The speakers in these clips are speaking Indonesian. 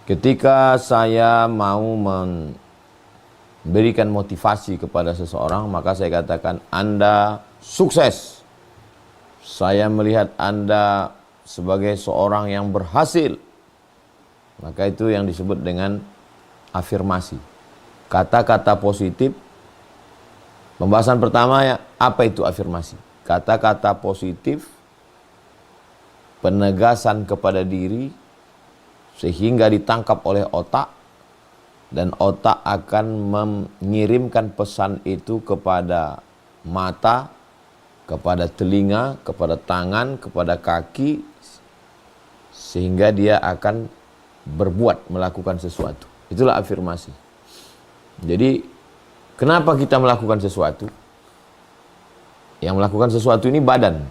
Ketika saya mau memberikan motivasi kepada seseorang, maka saya katakan, Anda sukses. Saya melihat Anda sebagai seorang yang berhasil. Maka itu yang disebut dengan afirmasi. Kata-kata positif. Pembahasan pertama ya, apa itu afirmasi? Kata-kata positif, penegasan kepada diri, sehingga ditangkap oleh otak, dan otak akan mengirimkan pesan itu kepada mata, kepada telinga, kepada tangan, kepada kaki, sehingga dia akan berbuat, melakukan sesuatu. Itulah afirmasi. Jadi, kenapa kita melakukan sesuatu? Yang melakukan sesuatu ini badan,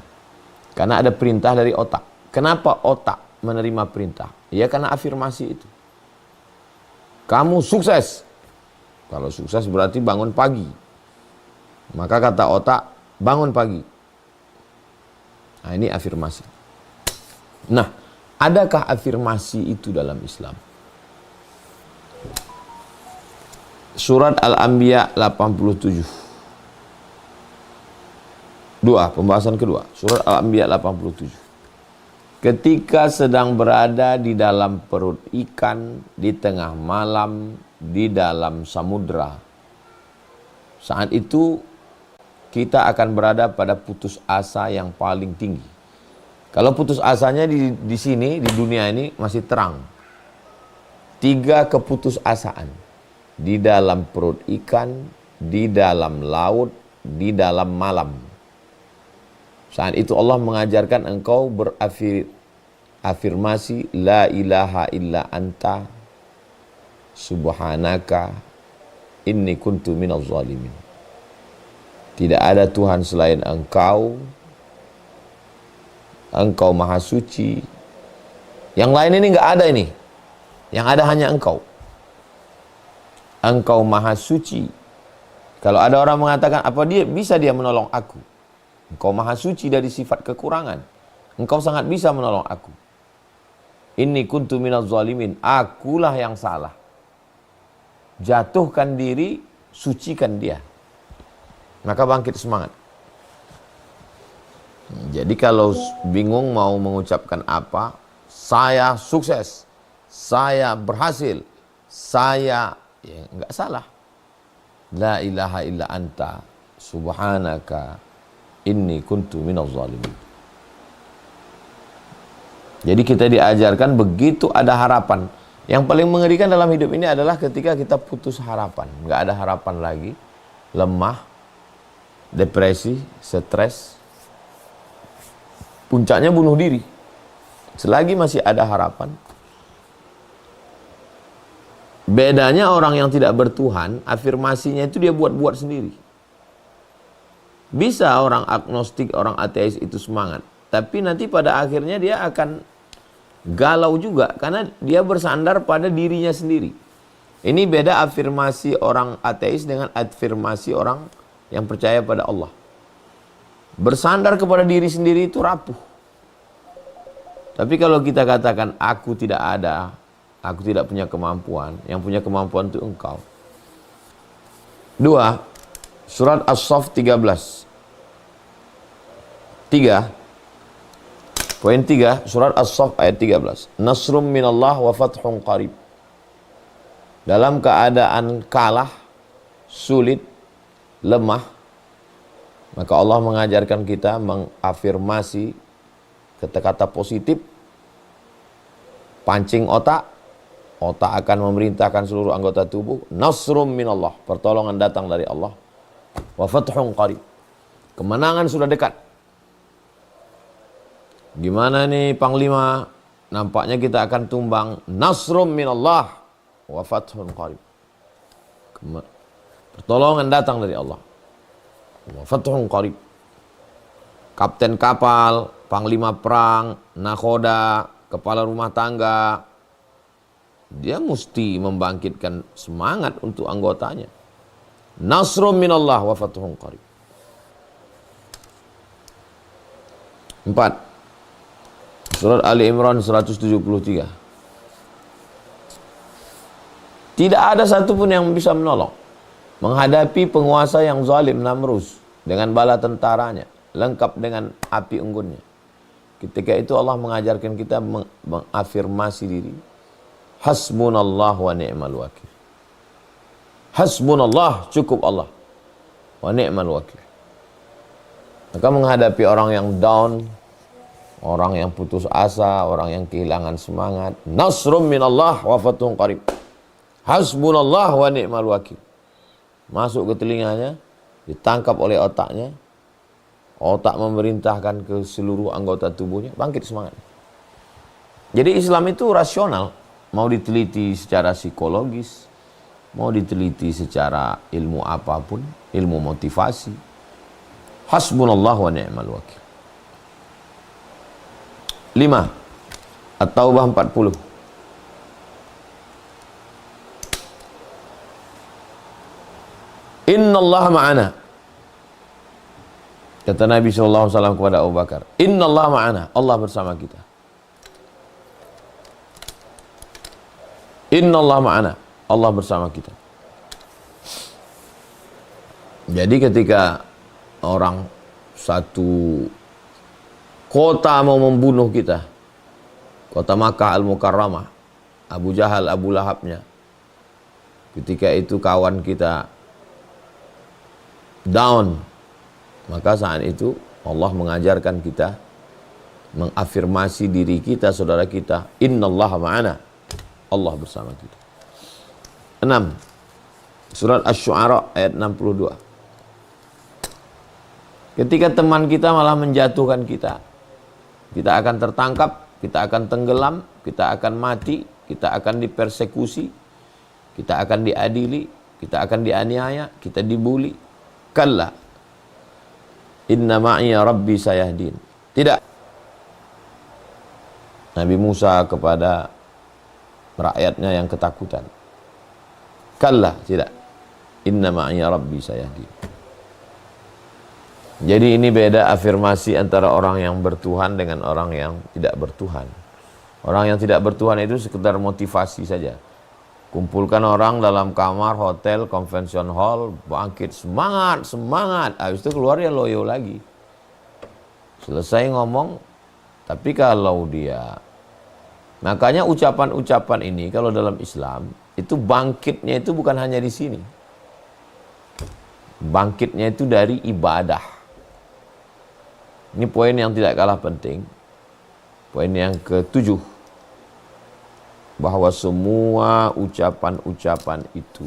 karena ada perintah dari otak. Kenapa otak menerima perintah? Ya karena afirmasi itu. Kamu sukses. Kalau sukses berarti bangun pagi. Maka kata otak, bangun pagi. Nah, ini afirmasi. Nah, adakah afirmasi itu dalam Islam? Surat Al-Anbiya 87. Pembahasan kedua. Surat Al-Anbiya 87. Ketika sedang berada di dalam perut ikan, di tengah malam, di dalam samudra. Saat itu kita akan berada pada putus asa yang paling tinggi. Kalau putus asanya di sini, di dunia ini masih terang. 3 keputusasaan. Di dalam perut ikan, di dalam laut, di dalam malam. Saat itu Allah mengajarkan engkau berafirmasi, La ilaha illa anta, subhanaka, inni kuntu minaz zalimin. Tidak ada Tuhan selain engkau, engkau maha suci. Yang lain ini enggak ada ini. Yang ada hanya engkau. Engkau maha suci. Kalau ada orang mengatakan, apa dia bisa menolong aku? Engkau maha suci dari sifat kekurangan. Engkau sangat bisa menolong aku. Inni kuntu minaz zalimin. Akulah yang salah. Jatuhkan diri, sucikan dia. Maka bangkit semangat. Jadi kalau bingung mau mengucapkan apa, saya sukses, saya berhasil, saya, ya enggak salah. La ilaha illa anta, subhanaka, inni kuntu minaz zalimin. Jadi kita diajarkan begitu ada harapan. Yang paling mengerikan dalam hidup ini adalah ketika kita putus harapan. Nggak ada harapan lagi. Lemah. Depresi. Stres. Puncaknya bunuh diri. Selagi masih ada harapan. Bedanya orang yang tidak bertuhan, afirmasinya itu dia buat-buat sendiri. Bisa orang agnostik, orang ateis itu semangat. Tapi nanti pada akhirnya dia akan galau juga. Karena dia bersandar pada dirinya sendiri. Ini beda afirmasi orang ateis dengan afirmasi orang yang percaya pada Allah. Bersandar kepada diri sendiri itu rapuh. Tapi kalau kita katakan, aku tidak ada, aku tidak punya kemampuan. Yang punya kemampuan itu engkau. 2. Surat As-Saff 13. 3. Poin 3, surat As-Saff ayat 13. Nasrum minallah wa fathun qarib. Dalam keadaan kalah, sulit, lemah, maka Allah mengajarkan kita mengafirmasi kata-kata positif, pancing otak, otak akan memerintahkan seluruh anggota tubuh, nasrum minallah, pertolongan datang dari Allah, wa fathun qarib, kemenangan sudah dekat. Gimana nih Panglima? Nampaknya kita akan tumbang. Nasrum minallah wa fathun qarib. Pertolongan datang dari Allah. Wa fathun qarib. Kapten kapal, panglima perang, nakhoda, kepala rumah tangga, dia mesti membangkitkan semangat untuk anggotanya. Nasrum minallah wa fathun qarib. 4. Surat Ali Imran 173. Tidak ada satupun yang bisa menolong menghadapi penguasa yang zalim Namrus dengan bala tentaranya, lengkap dengan api unggunnya. Ketika itu Allah mengajarkan kita mengafirmasi diri. Hasbunallah wa ni'mal wakil. Hasbunallah, cukup Allah. Wa ni'mal wakil. Maka menghadapi orang yang down, orang yang putus asa, orang yang kehilangan semangat, nasrum minallah wa fathun qarib. Hasbunallah wa ni'mal wakil. Masuk ke telinganya, ditangkap oleh otaknya. Otak memerintahkan ke seluruh anggota tubuhnya, bangkit semangat. Jadi Islam itu rasional. Mau diteliti secara psikologis, mau diteliti secara ilmu apapun, ilmu motivasi. Hasbunallah wa ni'mal wakil. 5. At-Taubah 40. Innallaha ma'ana. Kata Nabi SAW kepada Abu Bakar, Innallaha ma'ana, Allah bersama kita. Innallaha ma'ana, Allah bersama kita. Jadi ketika orang satu kota mau membunuh kita, kota Makkah Al-Mukarramah, Abu Jahal, Abu Lahabnya, ketika itu kawan kita down, maka saat itu Allah mengajarkan kita mengafirmasi diri kita, saudara kita, innallaha ma'ana, Allah bersama kita. 6. Surat Asy-Syu'ara ayat 62. Ketika teman kita malah menjatuhkan kita, kita akan tertangkap, kita akan tenggelam, kita akan mati, kita akan dipersekusi, kita akan diadili, kita akan dianiaya, kita dibuli. Kalla inna ma'iya rabbi sayahdin. Tidak. Nabi Musa kepada rakyatnya yang ketakutan. Kalla, tidak. Inna ma'iya rabbi sayahdin. Jadi ini beda afirmasi antara orang yang bertuhan dengan orang yang tidak bertuhan. Orang yang tidak bertuhan itu sekedar motivasi saja. Kumpulkan orang dalam kamar, hotel, convention hall, bangkit, semangat, semangat. Habis itu keluar ya loyo lagi. Selesai ngomong, tapi kalau dia... Makanya ucapan-ucapan ini kalau dalam Islam, itu bangkitnya itu bukan hanya di sini. Bangkitnya itu dari ibadah. Ini poin yang tidak kalah penting. Poin yang ke-7. Bahwa semua ucapan-ucapan itu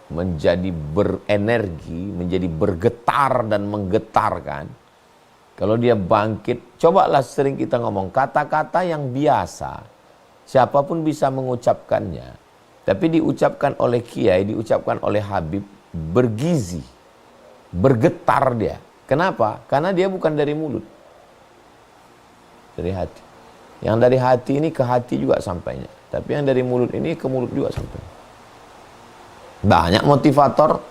menjadi berenergi, menjadi bergetar dan menggetarkan. Kalau dia bangkit, cobalah sering kita ngomong kata-kata yang biasa. Siapapun bisa mengucapkannya. Tapi diucapkan oleh kiai, diucapkan oleh habib, bergizi. Bergetar dia. Kenapa? Karena dia bukan dari mulut. Dari hati. Yang dari hati ini ke hati juga sampainya. Tapi yang dari mulut ini ke mulut juga sampai. Banyak motivator.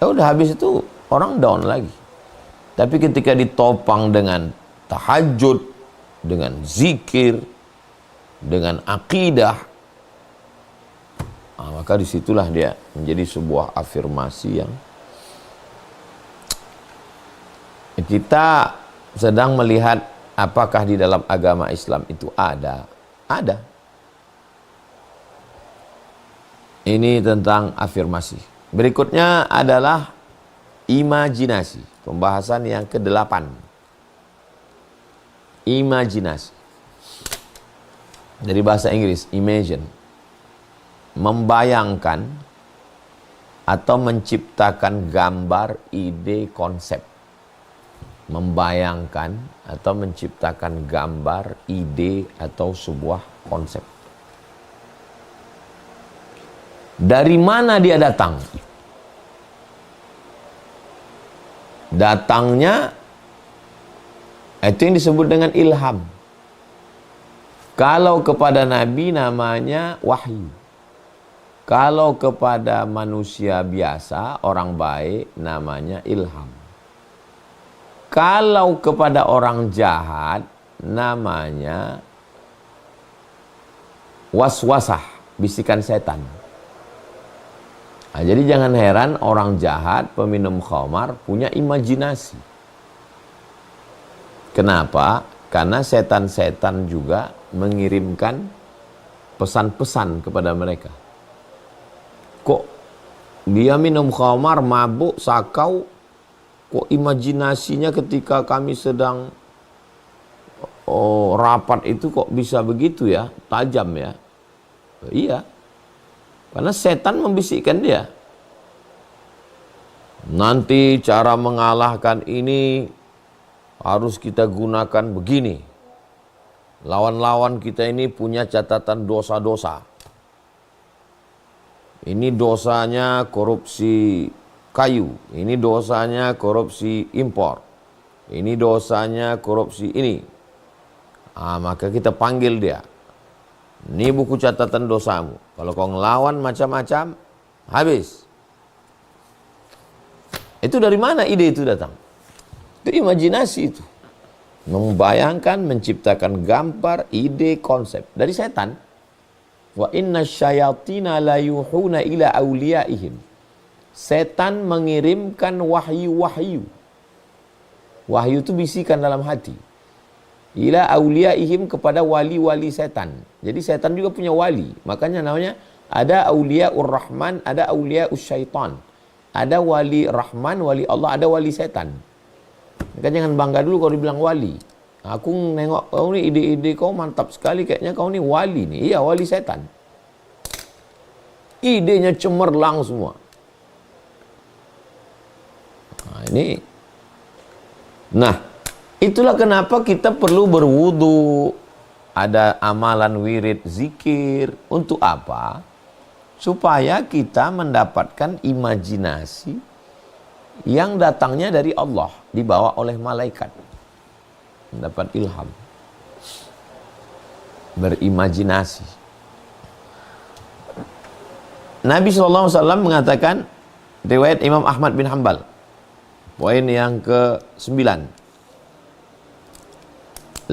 Ya udah habis itu orang down lagi. Tapi ketika ditopang dengan tahajud, dengan zikir, dengan akidah, maka disitulah dia menjadi sebuah afirmasi yang kita sedang melihat. Apakah di dalam agama Islam itu ada? Ada. Ini tentang afirmasi. Berikutnya adalah imajinasi. Pembahasan yang ke-8. Imajinasi. Dari bahasa Inggris, imagine. Membayangkan atau menciptakan gambar, ide, konsep. Membayangkan atau menciptakan gambar, ide, atau sebuah konsep. Dari mana dia datang? Datangnya itu yang disebut dengan ilham. Kalau kepada Nabi namanya wahyu. Kalau kepada manusia biasa, orang baik, namanya ilham. Kalau kepada orang jahat namanya waswasah, bisikan setan. Nah, jadi jangan heran orang jahat, peminum khamar punya imajinasi. Kenapa? Karena setan-setan juga mengirimkan pesan-pesan kepada mereka. Kok dia minum khamar, mabuk, sakau, kok imajinasinya ketika kami sedang rapat itu kok bisa begitu ya, tajam ya. Iya, karena setan membisikkan dia. Nanti cara mengalahkan ini harus kita gunakan begini. Lawan-lawan kita ini punya catatan dosa-dosa. Ini dosanya korupsi kayu, ini dosanya korupsi impor, ini dosanya korupsi ini. Maka kita panggil dia. Ini buku catatan dosamu. Kalau kau ngelawan macam-macam, habis. Itu dari mana ide itu datang? Itu imajinasi itu. Membayangkan, menciptakan gambar, ide, konsep. Dari setan. Wa inna syayatina la yuhuna ila awliyaihim. Setan mengirimkan wahyu-wahyu. Wahyu itu bisikan dalam hati. Ila awliyaihim, kepada wali-wali setan. Jadi setan juga punya wali. Makanya namanya ada awliyaur rahman, ada awliyaus syaitan. Ada wali rahman, wali Allah, ada wali setan. Maka jangan bangga dulu kalau dibilang wali. Aku nengok kau ni, ide-ide kau mantap sekali, kayaknya kau ni wali nih. Iya, wali setan. Idenya cemerlang semua. Nah, itulah kenapa kita perlu berwudu. Ada amalan wirid zikir. Untuk apa? Supaya kita mendapatkan imajinasi yang datangnya dari Allah, dibawa oleh malaikat. Mendapat ilham. Berimajinasi. Nabi SAW mengatakan, riwayat Imam Ahmad bin Hanbal, poin yang ke-9.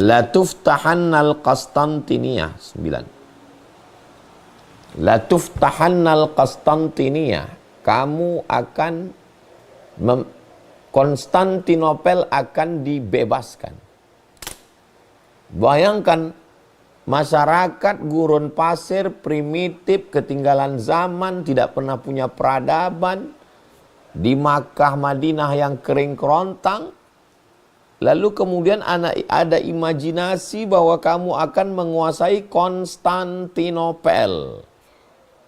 La tuftahannal Qastantiniyah. 9. La tuftahannal Qastantiniyah. Kamu akan Konstantinopel akan dibebaskan. Bayangkan masyarakat gurun pasir, primitif, ketinggalan zaman, tidak pernah punya peradaban. Di Makkah, Madinah yang kering kerontang. Lalu kemudian ada imajinasi bahwa kamu akan menguasai Konstantinopel.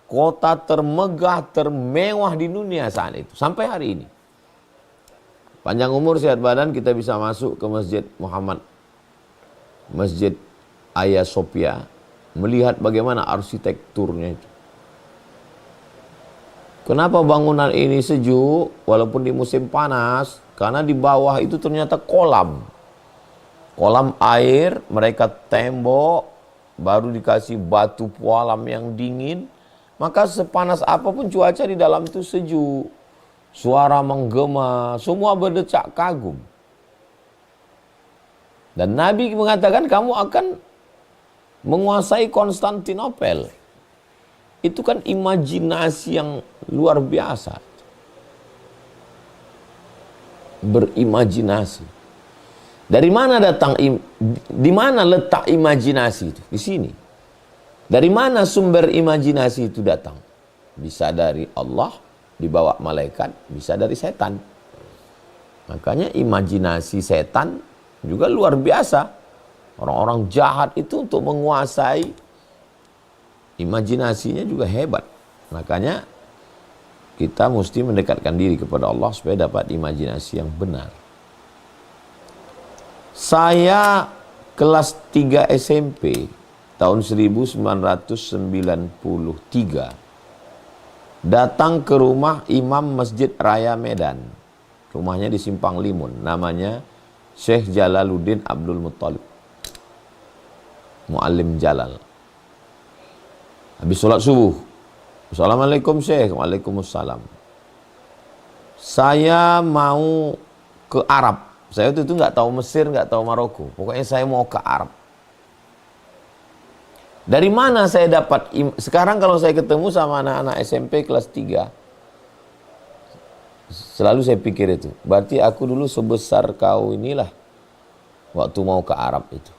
Kota termegah, termewah di dunia saat itu. Sampai hari ini. Panjang umur, sehat badan, kita bisa masuk ke Masjid Muhammad. Masjid Hagia Sophia. Melihat bagaimana arsitekturnya itu. Kenapa bangunan ini sejuk walaupun di musim panas? Karena di bawah itu ternyata kolam. Kolam air, mereka tembok, baru dikasih batu pualam yang dingin. Maka sepanas apapun cuaca di dalam itu sejuk. Suara menggema, semua berdecak kagum. Dan Nabi mengatakan kamu akan menguasai Konstantinopel. Itu kan imajinasi yang luar biasa. Berimajinasi. Dari mana datang, di mana letak imajinasi itu? Di sini. Dari mana sumber imajinasi itu datang? Bisa dari Allah, dibawa malaikat, bisa dari setan. Makanya imajinasi setan juga luar biasa. Orang-orang jahat itu untuk menguasai, imajinasinya juga hebat. Makanya kita mesti mendekatkan diri kepada Allah supaya dapat imajinasi yang benar. Saya kelas 3 SMP tahun 1993 datang ke rumah Imam Masjid Raya Medan. Rumahnya di Simpang Limun, namanya Syekh Jalaluddin Abdul Muttalib, Muallim Jalal. Habis sholat subuh, Assalamualaikum Syekh. Waalaikumsalam. Saya mau ke Arab. Saya waktu itu nggak tahu Mesir, nggak tahu Maroko. Pokoknya saya mau ke Arab. Dari mana saya dapat, sekarang kalau saya ketemu sama anak-anak SMP kelas 3, selalu saya pikir itu, berarti aku dulu sebesar kau inilah, waktu mau ke Arab itu.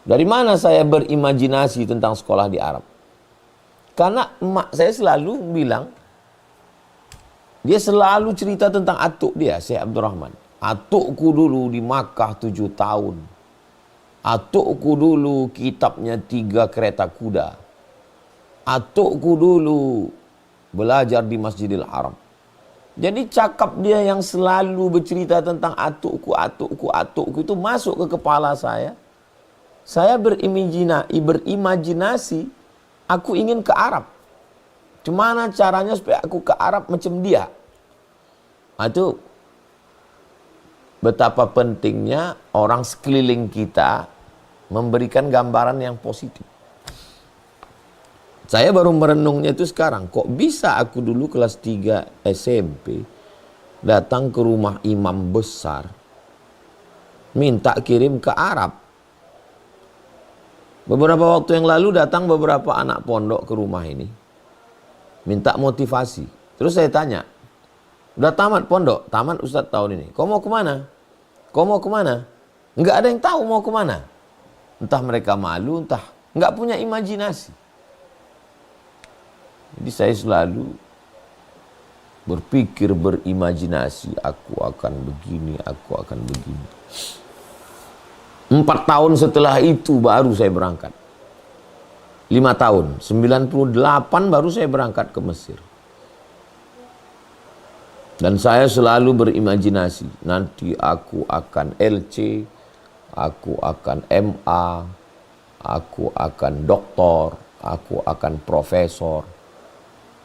Dari mana saya berimajinasi tentang sekolah di Arab? Karena emak saya selalu bilang, dia selalu cerita tentang atuk dia, Syekh Abdurrahman. Atukku dulu di Makkah 7 tahun. Atukku dulu kitabnya 3 kereta kuda. Atukku dulu belajar di Masjidil Haram. Jadi cakap dia yang selalu bercerita tentang atukku itu masuk ke kepala saya. Saya berimajinasi, aku ingin ke Arab. Gimana caranya supaya aku ke Arab macam dia? Itu betapa pentingnya orang sekeliling kita memberikan gambaran yang positif. Saya baru merenungnya itu sekarang. Kok bisa aku dulu kelas 3 SMP datang ke rumah imam besar, minta kirim ke Arab. Beberapa waktu yang lalu datang beberapa anak pondok ke rumah ini, minta motivasi. Terus saya tanya, udah tamat pondok? Tamat Ustadz tahun ini. Kau mau kemana? Kau mau kemana? Enggak ada yang tahu mau kemana. Entah mereka malu, entah enggak punya imajinasi. Jadi saya selalu berpikir, berimajinasi, aku akan begini, aku akan begini. 4 tahun setelah itu baru saya berangkat. 5 tahun, 98 baru saya berangkat ke Mesir. Dan saya selalu berimajinasi, nanti aku akan LC, aku akan MA, aku akan doktor, aku akan profesor.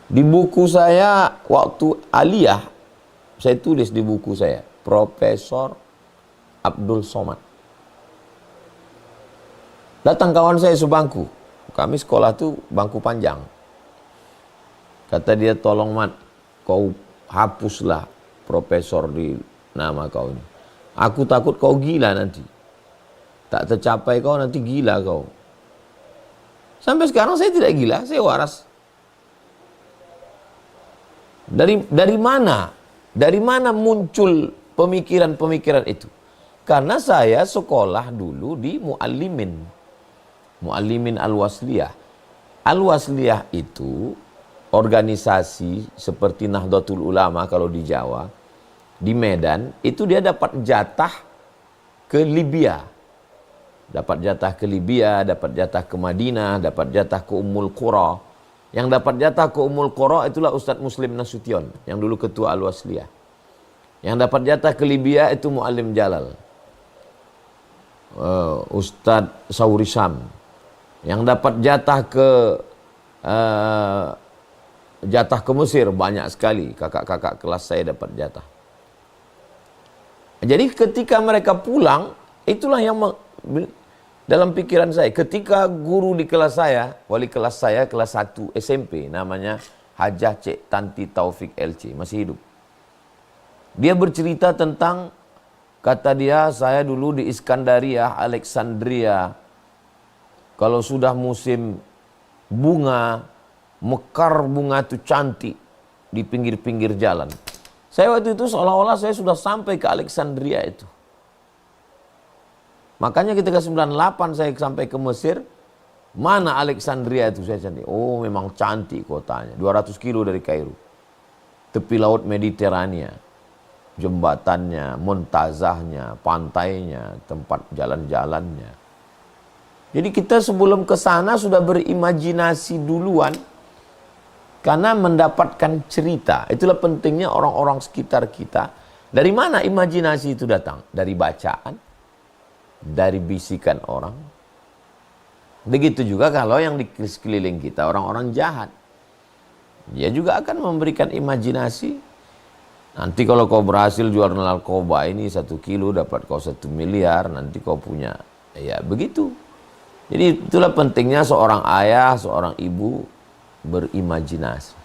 Di buku saya waktu aliyah, saya tulis di buku saya, Profesor Abdul Somad. Datang kawan saya sebangku, kami sekolah tuh bangku panjang. Kata dia, tolong Mat, kau hapuslah profesor di nama kau ini. Aku takut kau gila nanti. Tak tercapai kau nanti gila kau. Sampai sekarang saya tidak gila, saya waras. Dari mana? Dari mana muncul pemikiran-pemikiran itu? Karena saya sekolah dulu di Muallimin Al-Wasliyah. Al-Wasliyah itu organisasi seperti Nahdlatul Ulama kalau di Jawa, di Medan, itu dia dapat jatah ke Libya. Dapat jatah ke Libya, dapat jatah ke Madinah, dapat jatah ke Ummul Qura. Yang dapat jatah ke Ummul Qura itulah Ustadz Muslim Nasution, yang dulu ketua Al-Wasliyah. Yang dapat jatah ke Libya itu Muallim Jalal, Ustadz Sauri Sam. Yang dapat jatah ke Mesir banyak sekali, kakak-kakak kelas saya dapat jatah. Jadi ketika mereka pulang, itulah yang dalam pikiran saya, ketika guru di kelas saya, wali kelas saya kelas 1 SMP, namanya Hajah Cik Tanti Taufik LC, masih hidup. Dia bercerita tentang, kata dia, saya dulu di Iskandaria, Alexandria, kalau sudah musim bunga, mekar bunga itu cantik di pinggir-pinggir jalan. Saya waktu itu seolah-olah saya sudah sampai ke Alexandria itu. Makanya ketika 98 saya sampai ke Mesir, mana Alexandria itu saya cantik. Oh memang cantik kotanya, 200 kilo dari Kairo. Tepi laut Mediterania, jembatannya, muntazahnya, pantainya, tempat jalan-jalannya. Jadi kita sebelum ke sana sudah berimajinasi duluan karena mendapatkan cerita. Itulah pentingnya orang-orang sekitar kita. Dari mana imajinasi itu datang? Dari bacaan, dari bisikan orang. Begitu juga kalau yang di sekeliling kita orang-orang jahat. Dia juga akan memberikan imajinasi. Nanti kalau kau berhasil jual narkoba ini 1 kilo dapat kau 1 miliar, nanti kau punya. Ya begitu. Jadi itulah pentingnya seorang ayah, seorang ibu berimajinasi.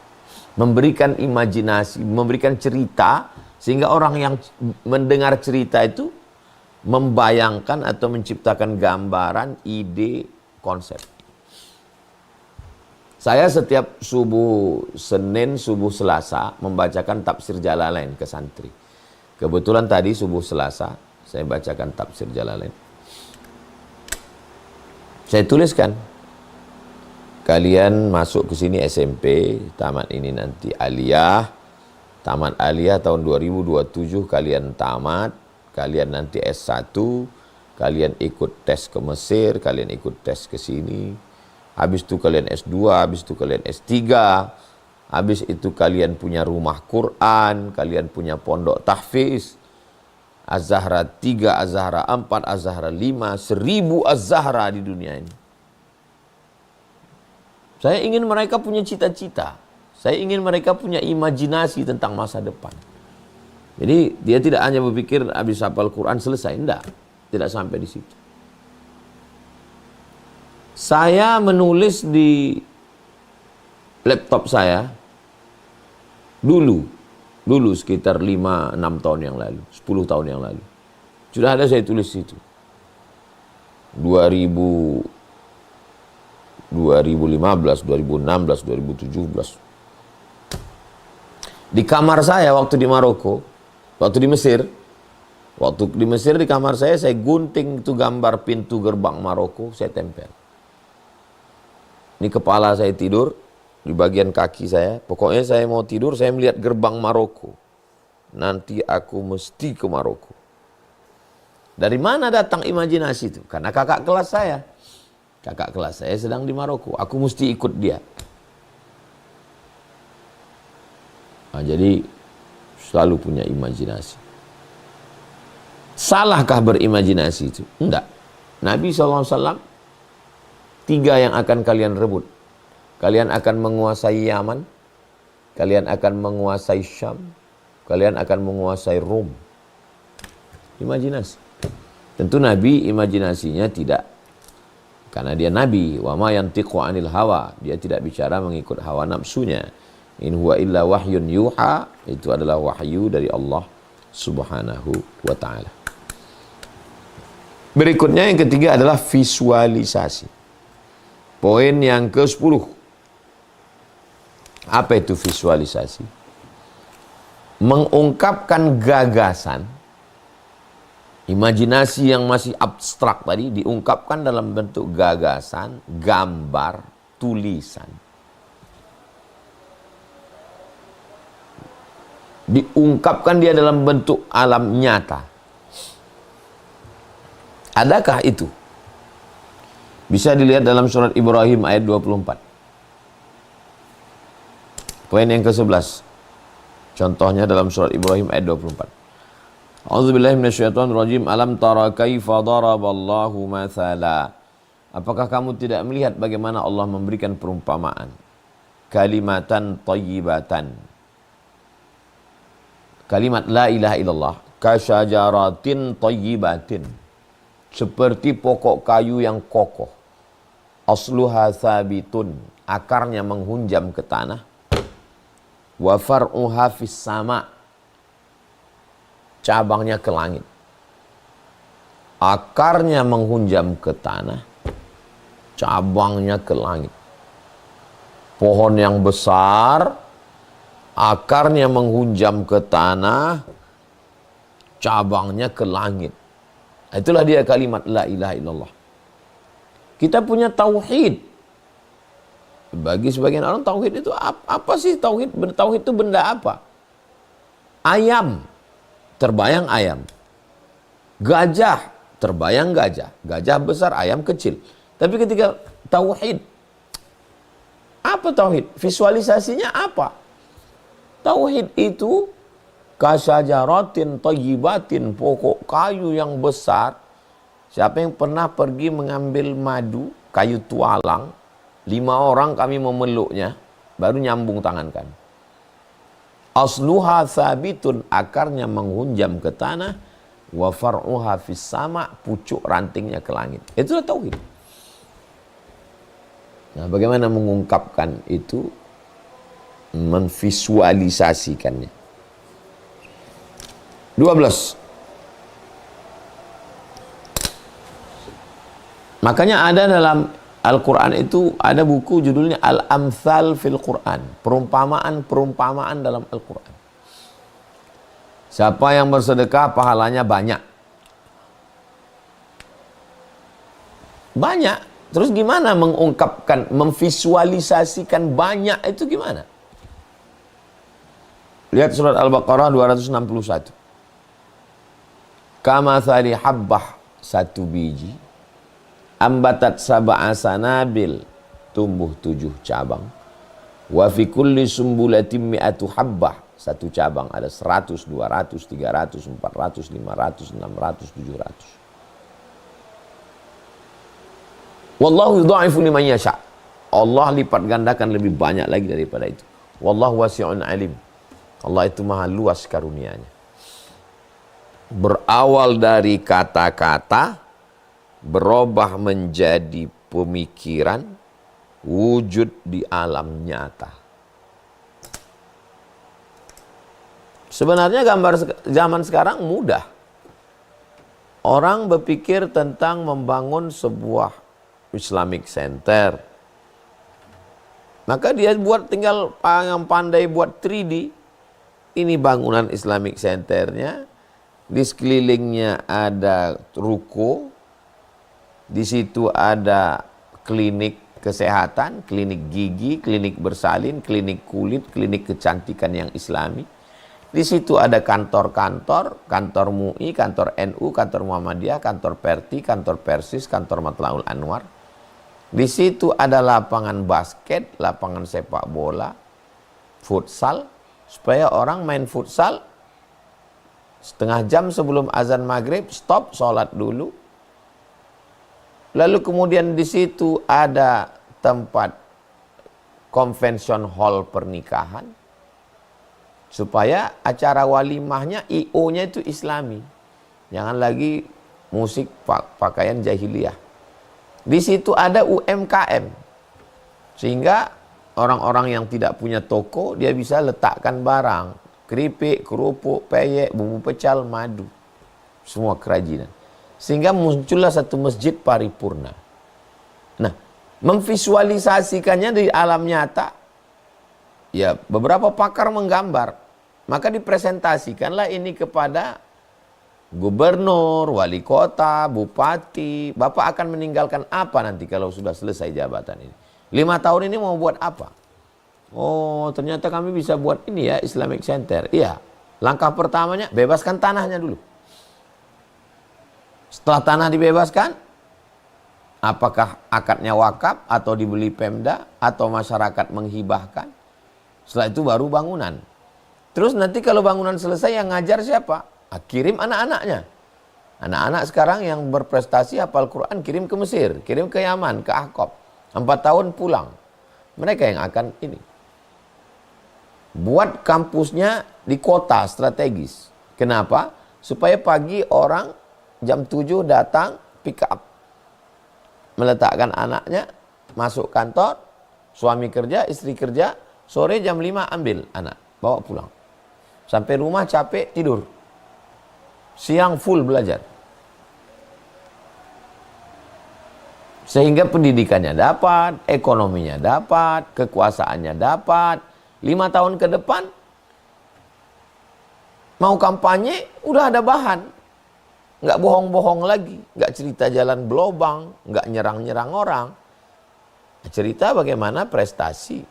Memberikan imajinasi, memberikan cerita, sehingga orang yang mendengar cerita itu membayangkan atau menciptakan gambaran, ide, konsep. Saya setiap subuh Senin, subuh Selasa membacakan tafsir Jalalain ke santri. Kebetulan tadi subuh Selasa saya bacakan tafsir Jalalain. Saya tuliskan, kalian masuk ke sini SMP, tamat ini nanti aliyah, tamat aliyah tahun 2027 kalian tamat, kalian nanti S1, kalian ikut tes ke Mesir, kalian ikut tes ke sini. Habis itu kalian S2, habis itu kalian S3, habis itu kalian punya rumah Quran, kalian punya pondok tahfiz, Az-Zahra 3, Az-Zahra 4, Az-Zahra 5, 1000 Az-Zahra di dunia ini. Saya ingin mereka punya cita-cita, saya ingin mereka punya imajinasi tentang masa depan. Jadi dia tidak hanya berpikir habis hafal Quran selesai, tidak sampai di situ. Saya menulis di laptop saya dulu sekitar 5-6 tahun yang lalu, 10 tahun yang lalu. Sudah ada saya tulis itu. 2015, 2016, 2017. Di kamar saya waktu di Maroko, waktu di Mesir di kamar saya gunting itu gambar pintu gerbang Maroko, saya tempel. Ini kepala saya tidur, di bagian kaki saya. Pokoknya saya mau tidur, saya melihat gerbang Maroko. Nanti aku mesti ke Maroko. Dari mana datang imajinasi itu? Karena kakak kelas saya. Kakak kelas saya sedang di Maroko. Aku mesti ikut dia. Nah, jadi selalu punya imajinasi. Salahkah berimajinasi itu? Enggak. Nabi SAW 3 yang akan kalian rebut. Kalian akan menguasai Yaman, kalian akan menguasai Syam, kalian akan menguasai Rom. Imajinasi. Tentu Nabi imajinasinya tidak, karena dia Nabi. Wa ma yantiqu anil hawa. Dia tidak bicara mengikut hawa nafsunya. In huwa illa wahyun yuha. Itu adalah wahyu dari Allah Subhanahu wa ta'ala. Berikutnya yang ketiga adalah visualisasi. Poin yang ke-10. Apa itu visualisasi? Mengungkapkan gagasan, imajinasi yang masih abstrak tadi diungkapkan dalam bentuk gagasan, gambar, tulisan. Diungkapkan dia dalam bentuk alam nyata. Adakah itu? Bisa dilihat dalam surat Ibrahim ayat 24. Poin yang ke-11. Contohnya dalam surat Ibrahim ayat 24. A'udzubillahi minasyaitonirrajim. Alam tara kaifa daraballahu mathala. Apakah kamu tidak melihat bagaimana Allah memberikan perumpamaan? Kalimatan thayyibatan. Kalimat la ilaha illallah. Kasyajaratin thayyibatin. Seperti pokok kayu yang kokoh. Asluha thabitun, akarnya menghunjam ke tanah. Wa far'uha fis sama, cabangnya ke langit. Akarnya menghunjam ke tanah, cabangnya ke langit. Pohon yang besar, akarnya menghunjam ke tanah, cabangnya ke langit. Itulah dia kalimat la ilaha illallah. Kita punya tauhid. Bagi sebagian orang tauhid itu apa sih tauhid? Tauhid itu benda apa? Ayam, terbayang ayam. Gajah, terbayang gajah. Gajah besar, ayam kecil. Tapi ketika tauhid, apa tauhid? Visualisasinya apa? Tauhid itu kasyajaratin thayyibatin, pokok kayu yang besar. Siapa yang pernah pergi mengambil madu, kayu tualang, 5 orang kami memeluknya, baru nyambung tangan kan. Asluha thabitun, akarnya menghunjam ke tanah, wa far'uha fis sama, pucuk rantingnya ke langit. Itulah tauhid. Nah, bagaimana mengungkapkan itu? Memvisualisasikannya. 12. Makanya ada dalam Al-Quran itu ada buku judulnya Al-Amthal fil Quran. Perumpamaan-perumpamaan dalam Al-Quran. Siapa yang bersedekah pahalanya banyak. Banyak. Terus gimana mengungkapkan, memvisualisasikan banyak itu gimana? Lihat surat Al-Baqarah 261. Kamathali habbah, satu biji, ambatat sab'a sanabil, tumbuh 7 cabang. Wa fi kulli sumbulatin mi'atu habbah, satu cabang ada 100, 200, 300, 400, 500, 600, 700. Wallahu yudha'ifu liman yasha'. Allah lipat gandakan lebih banyak lagi daripada itu. Wallahu wasi'un alim. Allah itu maha luas karunia-Nya. Berawal dari kata-kata, berubah menjadi pemikiran, wujud di alam nyata. Sebenarnya gambar zaman sekarang mudah. Orang berpikir tentang membangun sebuah Islamic Center. Maka dia tinggal yang pandai buat 3D. Ini bangunan Islamic Centernya. Di sekelilingnya ada ruko. Di situ ada klinik kesehatan, klinik gigi, klinik bersalin, klinik kulit, klinik kecantikan yang Islami. Di situ ada kantor-kantor, kantor MUI, kantor NU, kantor Muhammadiyah, kantor Perti, kantor Persis, kantor Matlaul Anwar. Di situ ada lapangan basket, lapangan sepak bola, futsal, supaya orang main futsal setengah jam sebelum azan maghrib, stop, sholat dulu. Lalu kemudian di situ ada tempat convention hall pernikahan, supaya acara walimahnya IO-nya itu Islami. Jangan lagi musik pakaian jahiliyah. Di situ ada UMKM. Sehingga orang-orang yang tidak punya toko, dia bisa letakkan barang. Keripik, kerupuk, peyek, bumbu pecal, madu. Semua kerajinan. Sehingga muncullah satu masjid paripurna. Nah, memvisualisasikannya di alam nyata, ya beberapa pakar menggambar. Maka dipresentasikanlah ini kepada gubernur, wali kota, bupati. Bapak akan meninggalkan apa nanti kalau sudah selesai jabatan ini? 5 tahun ini mau buat apa? Oh, ternyata kami bisa buat ini ya, Islamic Center. Iya, langkah pertamanya bebaskan tanahnya dulu. Setelah tanah dibebaskan, apakah akadnya wakaf atau dibeli Pemda atau masyarakat menghibahkan? Setelah itu baru bangunan. Terus nanti kalau bangunan selesai yang ngajar siapa? Kirim anak-anaknya. Anak-anak sekarang yang berprestasi hafal Quran kirim ke Mesir, kirim ke Yaman, ke Ahqaf. 4 tahun pulang. Mereka yang akan ini. Buat kampusnya di kota strategis. Kenapa? Supaya pagi orang jam 7 datang pick up. Meletakkan anaknya, masuk kantor, suami kerja, istri kerja, sore jam 5 ambil anak, bawa pulang. Sampai rumah capek, tidur. Siang full belajar. Sehingga pendidikannya dapat, ekonominya dapat, kekuasaannya dapat. 5 tahun ke depan, mau kampanye, udah ada bahan. Nggak bohong-bohong lagi, nggak cerita jalan belobang, nggak nyerang-nyerang orang. Cerita bagaimana prestasi.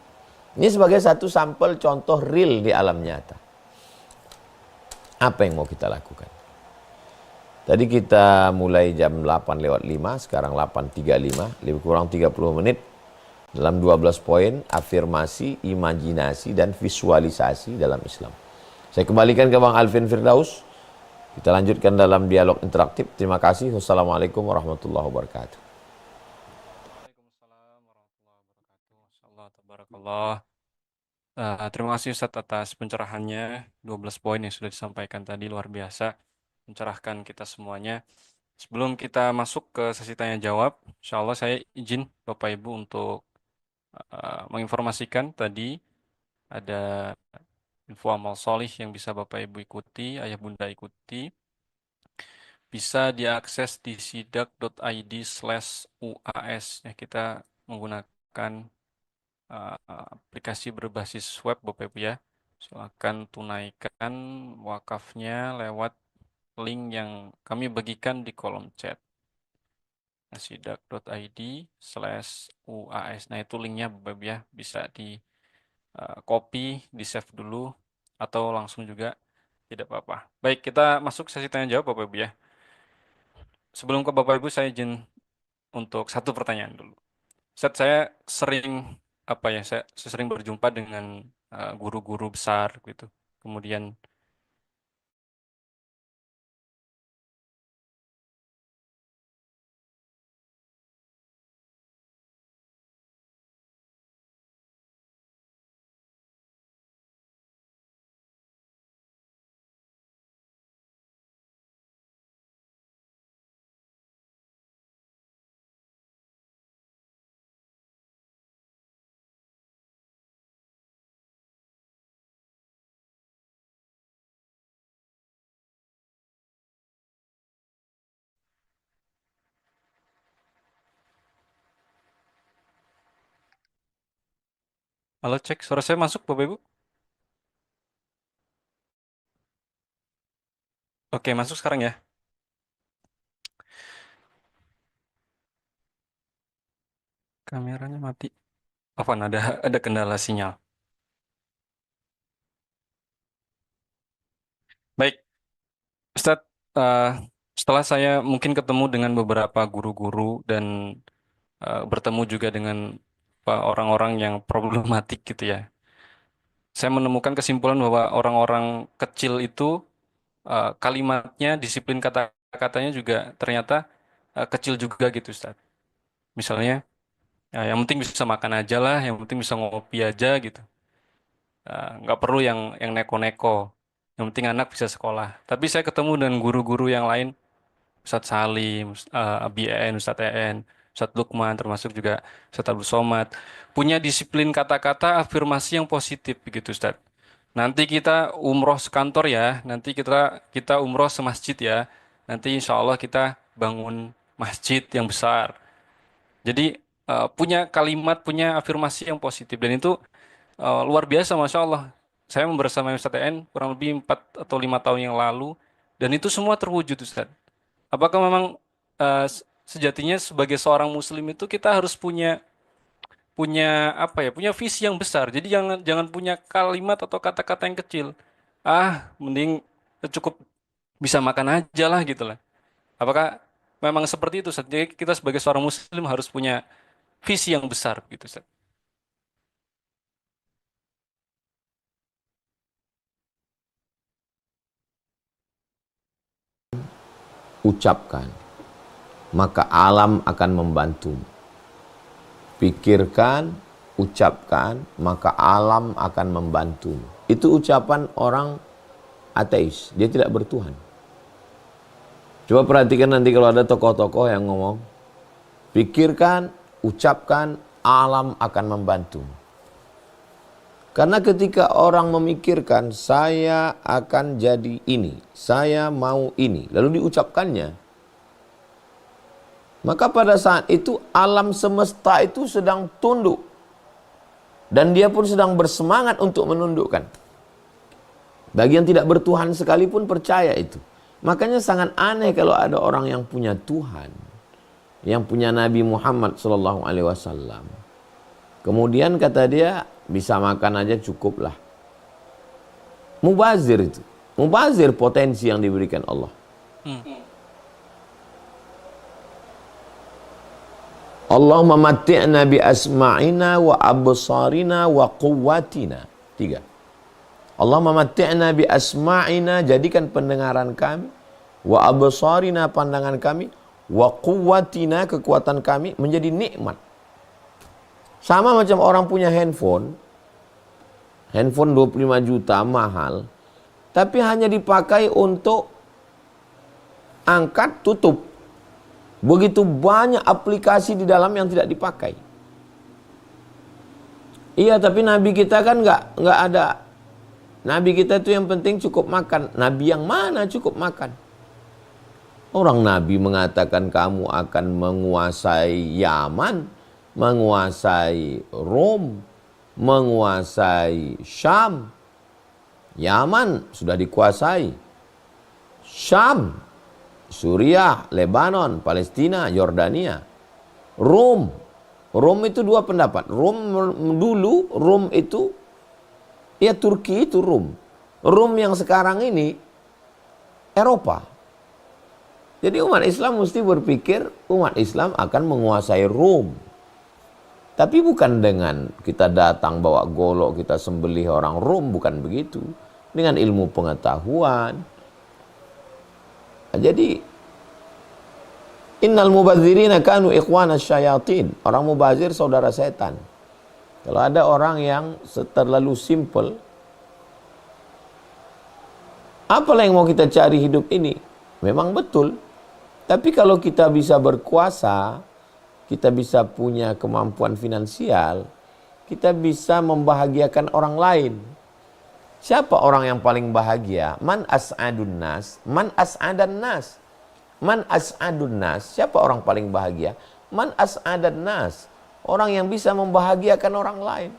Ini sebagai satu sampel contoh real di alam nyata. Apa yang mau kita lakukan? Tadi kita mulai jam 8:05, sekarang 8:35, lebih kurang 30 menit. Dalam 12 poin, afirmasi, imajinasi, dan visualisasi dalam Islam. Saya kembalikan ke Bang Alvin Firdaus. Kita lanjutkan dalam dialog interaktif. Terima kasih. Wassalamualaikum warahmatullahi wabarakatuh. Waalaikumsalam warahmatullahi wabarakatuh. Masyaallah, tabarakallah. Terima kasih Ustadz atas pencerahannya. 12 poin yang sudah disampaikan tadi luar biasa. Mencerahkan kita semuanya. Sebelum kita masuk ke sesi tanya jawab, insya Allah saya izin Bapak Ibu untuk menginformasikan tadi ada info amal solih yang bisa Bapak Ibu ikuti, ayah bunda ikuti. bisa diakses di sidak.id/uas. Ya, kita menggunakan aplikasi berbasis web, Bapak Ibu ya. Silakan tunaikan wakafnya lewat link yang kami bagikan di kolom chat. sidak.id/uas. Nah, itu linknya Bapak Ibu ya. Bisa di copy, di save dulu, atau langsung juga tidak apa-apa. Baik, kita masuk sesi tanya jawab Bapak Ibu ya. Sebelum ke Bapak Ibu, saya izin untuk satu pertanyaan dulu. Saya sering saya sering berjumpa dengan guru-guru besar gitu. Kemudian halo, cek suara saya masuk Bapak Ibu? Oke, masuk sekarang ya. Kameranya mati. Apa ada kendala sinyal? Baik, Ustadz, eh, setelah saya mungkin ketemu dengan beberapa guru-guru dan bertemu juga dengan orang-orang yang problematik gitu ya. Saya menemukan kesimpulan bahwa orang-orang kecil itu kalimatnya, disiplin kata-katanya juga ternyata kecil juga gitu, Ustaz. Misalnya, yang penting bisa makan aja lah, yang penting bisa ngopi aja gitu. Nggak perlu yang neko-neko. Yang penting anak bisa sekolah. Tapi saya ketemu dengan guru-guru yang lain, Ustadz Salim, Abi En, Ustadz En, Ustadz Lukman, termasuk juga Ustadz Abdul Somad, punya disiplin kata-kata afirmasi yang positif begitu, Ustadz. Nanti kita umroh sekantor ya, nanti kita kita umroh semasjid ya. Nanti insya Allah kita bangun masjid yang besar. Jadi punya kalimat, punya afirmasi yang positif dan itu luar biasa, masya Allah. Saya bersama Ustadz TN kurang lebih 4 atau 5 tahun yang lalu dan itu semua terwujud, Ustadz. Apakah memang sejatinya sebagai seorang Muslim itu kita harus punya punya punya visi yang besar. Jadi jangan jangan punya kalimat atau kata-kata yang kecil. Mending cukup bisa makan aja lah gitu lah. Apakah memang seperti itu, Ustaz? Jadi kita sebagai seorang muslim harus punya visi yang besar gitu, Ustaz. Ucapkan, maka alam akan membantu. Pikirkan, ucapkan, maka alam akan membantu. Itu ucapan orang ateis, dia tidak bertuhan. Coba perhatikan nanti kalau ada tokoh-tokoh yang ngomong, pikirkan, ucapkan, alam akan membantu. Karena ketika orang memikirkan, saya akan jadi ini, saya mau ini, lalu diucapkannya, maka pada saat itu alam semesta itu sedang tunduk. Dan dia pun sedang bersemangat untuk menundukkan. Bagi yang tidak bertuhan sekalipun percaya itu. Makanya sangat aneh kalau ada orang yang punya Tuhan, yang punya Nabi Muhammad SAW. Kemudian kata dia, bisa makan aja cukup lah. Mubazir itu. Mubazir potensi yang diberikan Allah. Allahumma matti'na bi asma'ina wa absarina wa quwwatina. 3. Allahumma matti'na bi asma'ina, jadikan pendengaran kami, wa absarina, pandangan kami, wa quwwatina, kekuatan kami menjadi nikmat. Sama macam orang punya handphone 25 juta mahal, tapi hanya dipakai untuk angkat tutup. Begitu banyak aplikasi di dalam yang tidak dipakai. Iya, tapi Nabi kita kan nggak ada. Nabi kita itu yang penting cukup makan. Nabi yang mana cukup makan? Orang Nabi mengatakan kamu akan menguasai Yaman, menguasai Rom, menguasai Syam. Yaman sudah dikuasai. Syam, Suriah, Lebanon, Palestina, Yordania. Rom. Rom itu dua pendapat. Rom itu, ya Turki itu Rom. Rom yang sekarang ini Eropa. Jadi umat Islam mesti berpikir umat Islam akan menguasai Rom. Tapi bukan dengan kita datang bawa golok, kita sembelih orang Rom, bukan begitu. Dengan ilmu pengetahuan. Jadi innal mubadzirina kanu ikhwana syayatin. Orang mubazir saudara setan. Kalau ada orang yang terlalu simple, apalah yang mau kita cari hidup ini? Memang betul. Tapi kalau kita bisa berkuasa, kita bisa punya kemampuan finansial, kita bisa membahagiakan orang lain. Siapa orang yang paling bahagia? Man as'adun nas, man as'adan nas. Man as'adun nas, siapa orang paling bahagia? Man as'adan nas, orang yang bisa membahagiakan orang lain.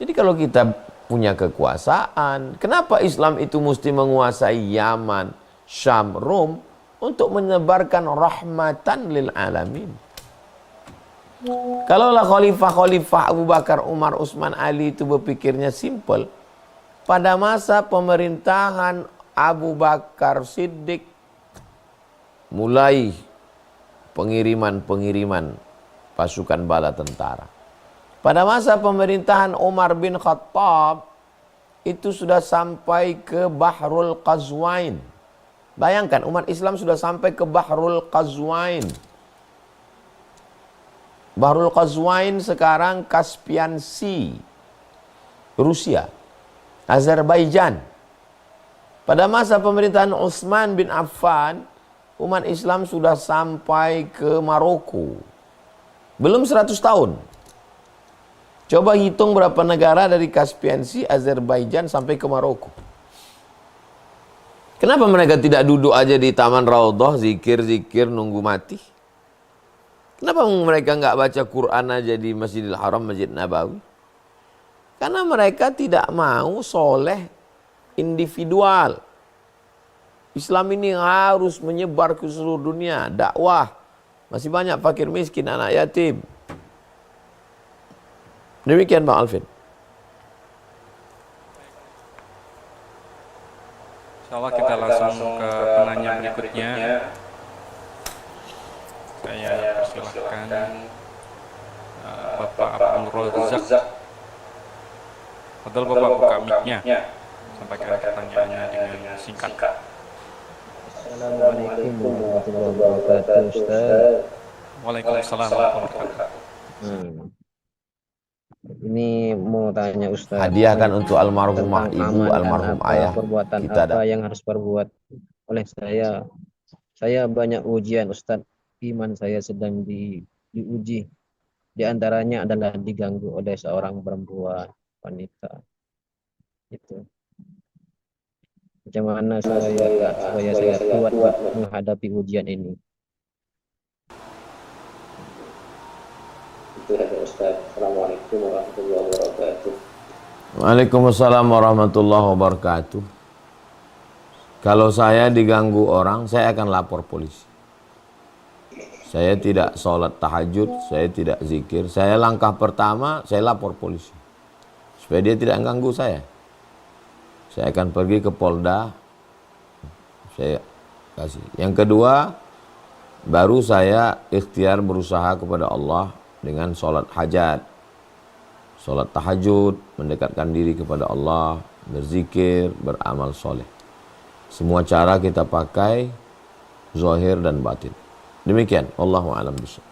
Jadi kalau kita punya kekuasaan, kenapa Islam itu mesti menguasai Yaman, Syam, Rom? Untuk menyebarkan rahmatan lil alamin. Kalaulah khalifah-khalifah Abu Bakar, Umar, Utsman, Ali itu berpikirnya simple, pada masa pemerintahan Abu Bakar Siddiq mulai pengiriman pasukan bala tentara. Pada masa pemerintahan Umar bin Khattab itu sudah sampai ke Bahrul Qazwain. Bayangkan umat Islam sudah sampai ke Bahrul Qazwain. Bahrul Qazwain sekarang Caspian Sea, Rusia, Azerbaijan. Pada masa pemerintahan Utsman bin Affan, umat Islam sudah sampai ke Maroko. Belum 100 tahun. Coba hitung berapa negara dari Caspian Sea, Azerbaijan sampai ke Maroko. Kenapa mereka tidak duduk aja di Taman Raudhah, zikir-zikir, nunggu mati? Kenapa mereka nggak baca Quran aja di Masjidil Haram, Masjid Nabawi? Karena mereka tidak mau soleh individual. Islam ini harus menyebar ke seluruh dunia, dakwah. Masih banyak fakir miskin, anak yatim. Demikian Bang Alvin. Insyaallah kita langsung ke penanya berikutnya. Saya persilahkan Bapak Abdul Razak. Padahal Bapak buka mic-nya. Sampaikan pertanyaannya dengan singkat. Assalamualaikum warahmatullahi wabarakatuh, Ustaz. Waalaikumsalam warahmatullahi wabarakatuh. Ini mau tanya Ustaz, Hadiahkan untuk almarhumah tentang ibu, aman dan almarhum apa ayah. perbuatan Kita apa yang harus perbuat oleh saya. Saya banyak ujian Ustaz, iman saya sedang diuji. Di antaranya adalah diganggu oleh seorang perempuan wanita. Itu. Macam mana supaya saya kuat menghadapi ujian ini? Itu saja Ustaz. Assalamualaikum warahmatullahi wabarakatuh. Waalaikumsalam warahmatullahi wabarakatuh. Kalau saya diganggu orang, saya akan lapor polisi. Saya tidak sholat tahajud, saya tidak zikir. Saya langkah pertama, saya lapor polisi. Supaya dia tidak ganggu saya. Saya akan pergi ke Polda. Saya kasih. Yang kedua, baru saya ikhtiar berusaha kepada Allah dengan sholat hajat. Sholat tahajud, mendekatkan diri kepada Allah, berzikir, beramal soleh. Semua cara kita pakai, zahir dan batin. Demikian, Allahu a'lam bishawab.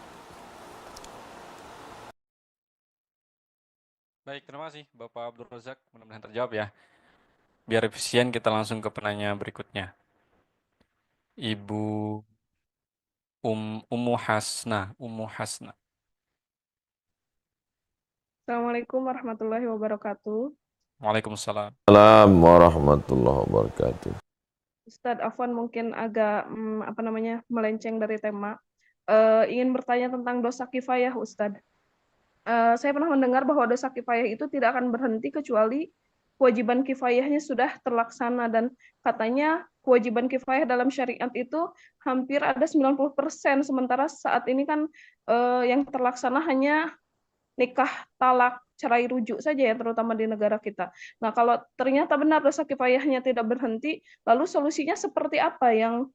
Baik, terima kasih Bapak Abdul Razak. Mudah-mudahan terjawab ya. Biar efisien kita langsung ke penanya berikutnya. Ibu Ummu Hasna. Assalamualaikum warahmatullahi wabarakatuh. Waalaikumsalam. Assalamualaikum warahmatullahi wabarakatuh. Ustadz Afwan mungkin agak melenceng dari tema. Ingin bertanya tentang dosa kifayah, Ustadz. Saya pernah mendengar bahwa dosa kifayah itu tidak akan berhenti kecuali kewajiban kifayahnya sudah terlaksana, dan katanya kewajiban kifayah dalam syariat itu hampir ada 90%, sementara saat ini kan yang terlaksana hanya nikah, talak, cerai rujuk saja ya, terutama di negara kita. Nah, kalau ternyata benar dosa kifayahnya tidak berhenti, lalu solusinya seperti apa yang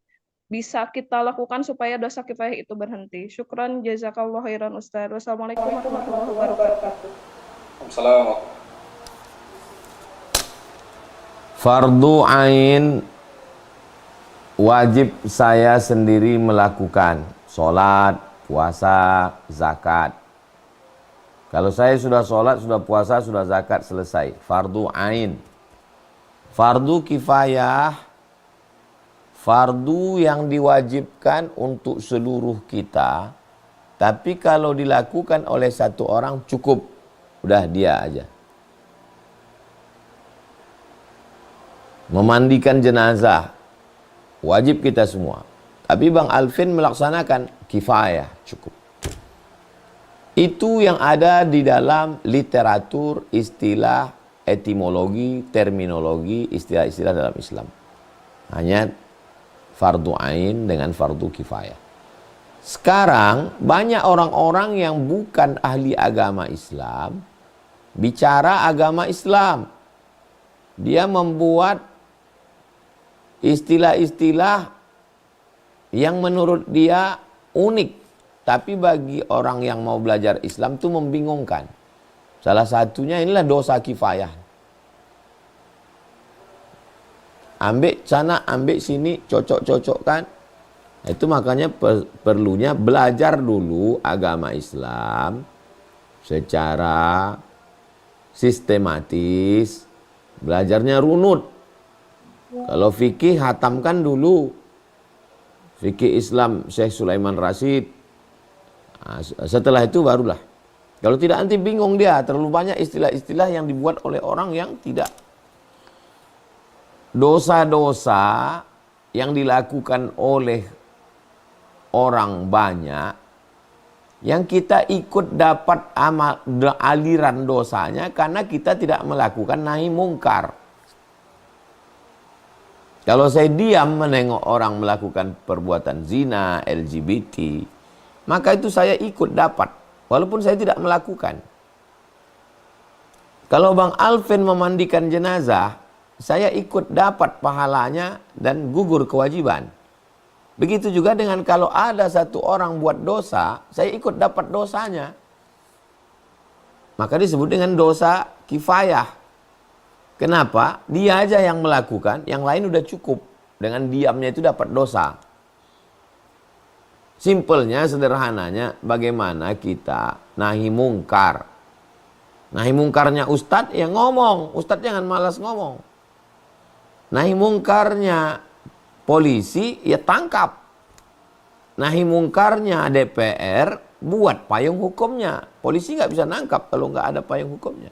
bisa kita lakukan supaya dosa kifayah itu berhenti? Syukran, jazakallah khairan Ustaz. Wassalamualaikum warahmatullahi wabarakatuh. Assalamualaikum. Fardu ain wajib saya sendiri melakukan. Sholat, puasa, zakat. Kalau saya sudah sholat, sudah puasa, sudah zakat, selesai. Fardu ain. Fardu kifayah, fardu yang diwajibkan untuk seluruh kita. Tapi kalau dilakukan oleh satu orang cukup. Udah dia aja. Memandikan jenazah, wajib kita semua. Tapi Bang Alvin melaksanakan kifayah, cukup. Itu yang ada di dalam literatur, istilah, etimologi, terminologi, istilah-istilah dalam Islam. Hanya fardu ain dengan fardu kifayah. Sekarang banyak orang-orang yang bukan ahli agama Islam bicara agama Islam. Dia membuat istilah-istilah yang menurut dia unik. Tapi bagi orang yang mau belajar Islam itu membingungkan. Salah satunya inilah dosa kifayah. Ambil sana, ambil sini, cocok-cocokkan. Itu makanya perlunya belajar dulu agama Islam secara sistematis. Belajarnya runut. Kalau fikih hatamkan dulu. Fikih Islam Syekh Sulaiman Rasyid. Nah, setelah itu barulah. Kalau tidak nanti bingung dia. Terlalu banyak istilah-istilah yang dibuat oleh orang yang tidak. Dosa-dosa yang dilakukan oleh orang banyak, yang kita ikut dapat aliran dosanya karena kita tidak melakukan nahi mungkar. Kalau saya diam menengok orang melakukan perbuatan zina, LGBT, maka itu saya ikut dapat, walaupun saya tidak melakukan. Kalau Bang Alvin memandikan jenazah, saya ikut dapat pahalanya dan gugur kewajiban. Begitu juga dengan kalau ada satu orang buat dosa, saya ikut dapat dosanya. Maka disebut dengan dosa kifayah. Kenapa? Dia aja yang melakukan, yang lain udah cukup. Dengan diamnya itu dapat dosa. Simpelnya, sederhananya, bagaimana kita nahi mungkar. Nahi mungkarnya ustadz, ya ngomong. Ustadz jangan malas ngomong. Nahi mungkarnya polisi, ya tangkap. Nahi mungkarnya DPR, buat payung hukumnya. Polisi nggak bisa nangkap kalau nggak ada payung hukumnya.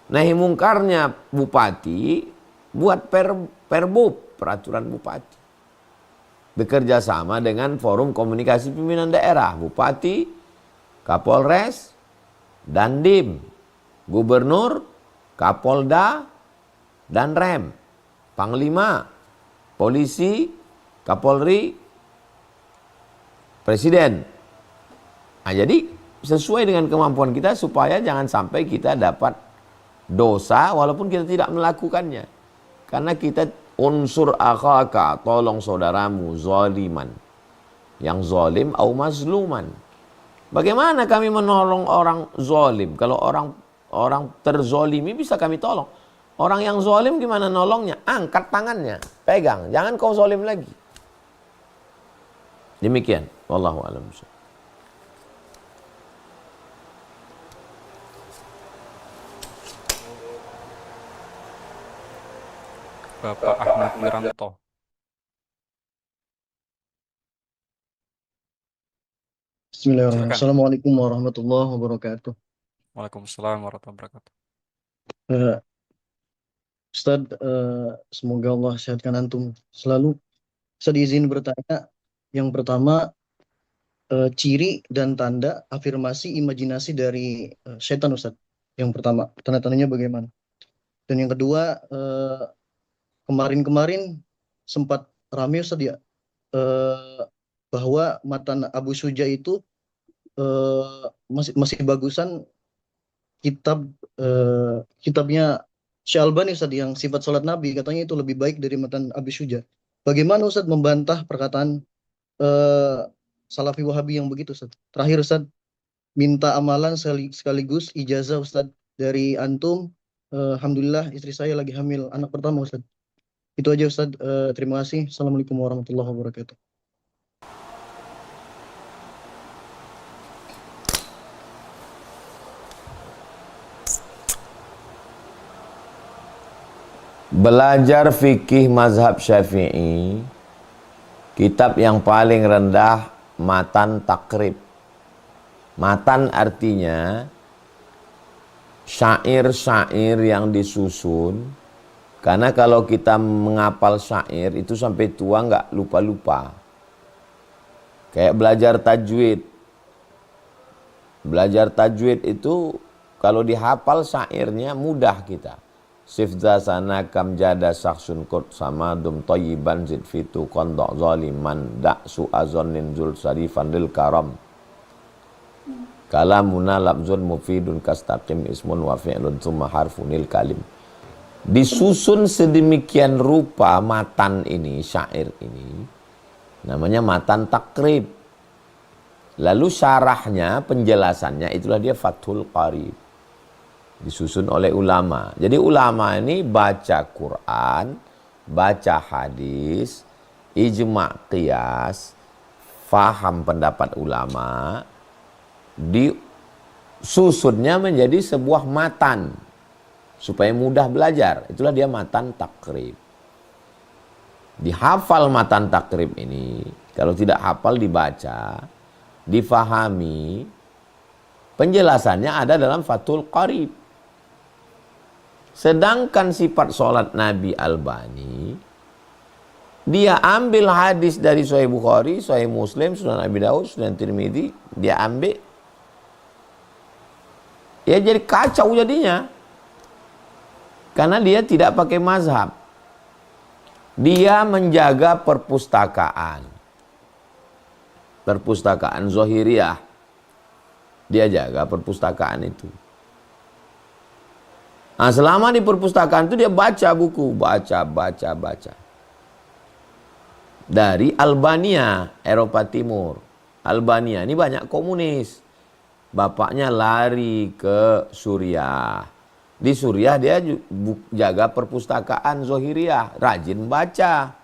Nahi mungkarnya bupati, buat perbub, peraturan bupati. Bekerja sama dengan forum komunikasi pimpinan daerah, bupati, kapolres, dandim, gubernur, kapolda, dan rem, panglima, polisi, kapolri, presiden. Nah, jadi sesuai dengan kemampuan kita supaya jangan sampai kita dapat dosa walaupun kita tidak melakukannya. Karena kita unsur akhaka, tolong saudaramu zaliman, yang zalim au mazluman. Bagaimana kami menolong orang zalim? Kalau orang terzolimi bisa kami tolong. Orang yang zalim gimana nolongnya? Angkat tangannya, pegang, jangan kau zalim lagi. Demikian, wallahu a'lam. Bapak Ahmad Wiranto. Bismillahirrahmanirrahim. Silakan. Assalamualaikum warahmatullahi wabarakatuh. Waalaikumsalam warahmatullahi wabarakatuh. Eh, Ustadz, semoga Allah sehatkan antum selalu. Ustadz izin bertanya, yang pertama, ciri dan tanda afirmasi imajinasi dari setan Ustadz. Yang pertama, tanda-tandanya bagaimana? Dan yang kedua, kemarin-kemarin sempat rame Ustadz ya, eh, bahwa matan Abu Suja itu masih bagusan kitabnya Syalbani Ustadz yang sifat sholat Nabi, katanya itu lebih baik dari matan Abu Suja. Bagaimana Ustadz membantah perkataan eh, Salafi Wahabi yang begitu Ustadz? Terakhir Ustadz, minta amalan sekaligus ijazah Ustadz dari antum. Alhamdulillah istri saya lagi hamil anak pertama Ustadz. Itu aja Ustadz. Terima kasih. Assalamualaikum warahmatullahi wabarakatuh. Belajar fikih mazhab Syafi'i, kitab yang paling rendah matan takrib. Matan artinya syair-syair yang disusun. Karena kalau kita menghafal syair itu sampai tua nggak lupa-lupa. Kayak belajar tajwid. Belajar tajwid itu kalau dihafal syairnya mudah kita. Sifza sana kam jada saksun kot sama dum toyiban zid fitu kondok zaliman dak su azonin zul sarifan lil karam kalamuna labzun mufidun kastaqim ismun wa fi'lun summa harfunil kalim. Disusun sedemikian rupa matan ini, syair ini namanya matan takrib. Lalu syarahnya, penjelasannya itulah dia Fathul Qarib, disusun oleh ulama. Jadi ulama ini baca Quran, baca hadis, ijma' qiyas, faham pendapat ulama, disusunnya menjadi sebuah matan supaya mudah belajar. Itulah dia matan takrib. Dihafal matan takrib ini, kalau tidak hafal dibaca, difahami, penjelasannya ada dalam Fathul Qarib. Sedangkan sifat sholat Nabi Albani, dia ambil hadis dari Sahih Bukhari, Sahih Muslim, Sunan Abi Daud, Sunan Tirmidzi, dia ambil. Ya jadi kacau jadinya. Karena dia tidak pakai mazhab. Dia menjaga perpustakaan. Perpustakaan Zohiriyah. Dia jaga perpustakaan itu. Nah, selama di perpustakaan itu dia baca buku, baca. Dari Albania, Eropa Timur. Albania ini banyak komunis. Bapaknya lari ke Suriah. Di Suriah dia jaga perpustakaan Zohiriyah, rajin baca.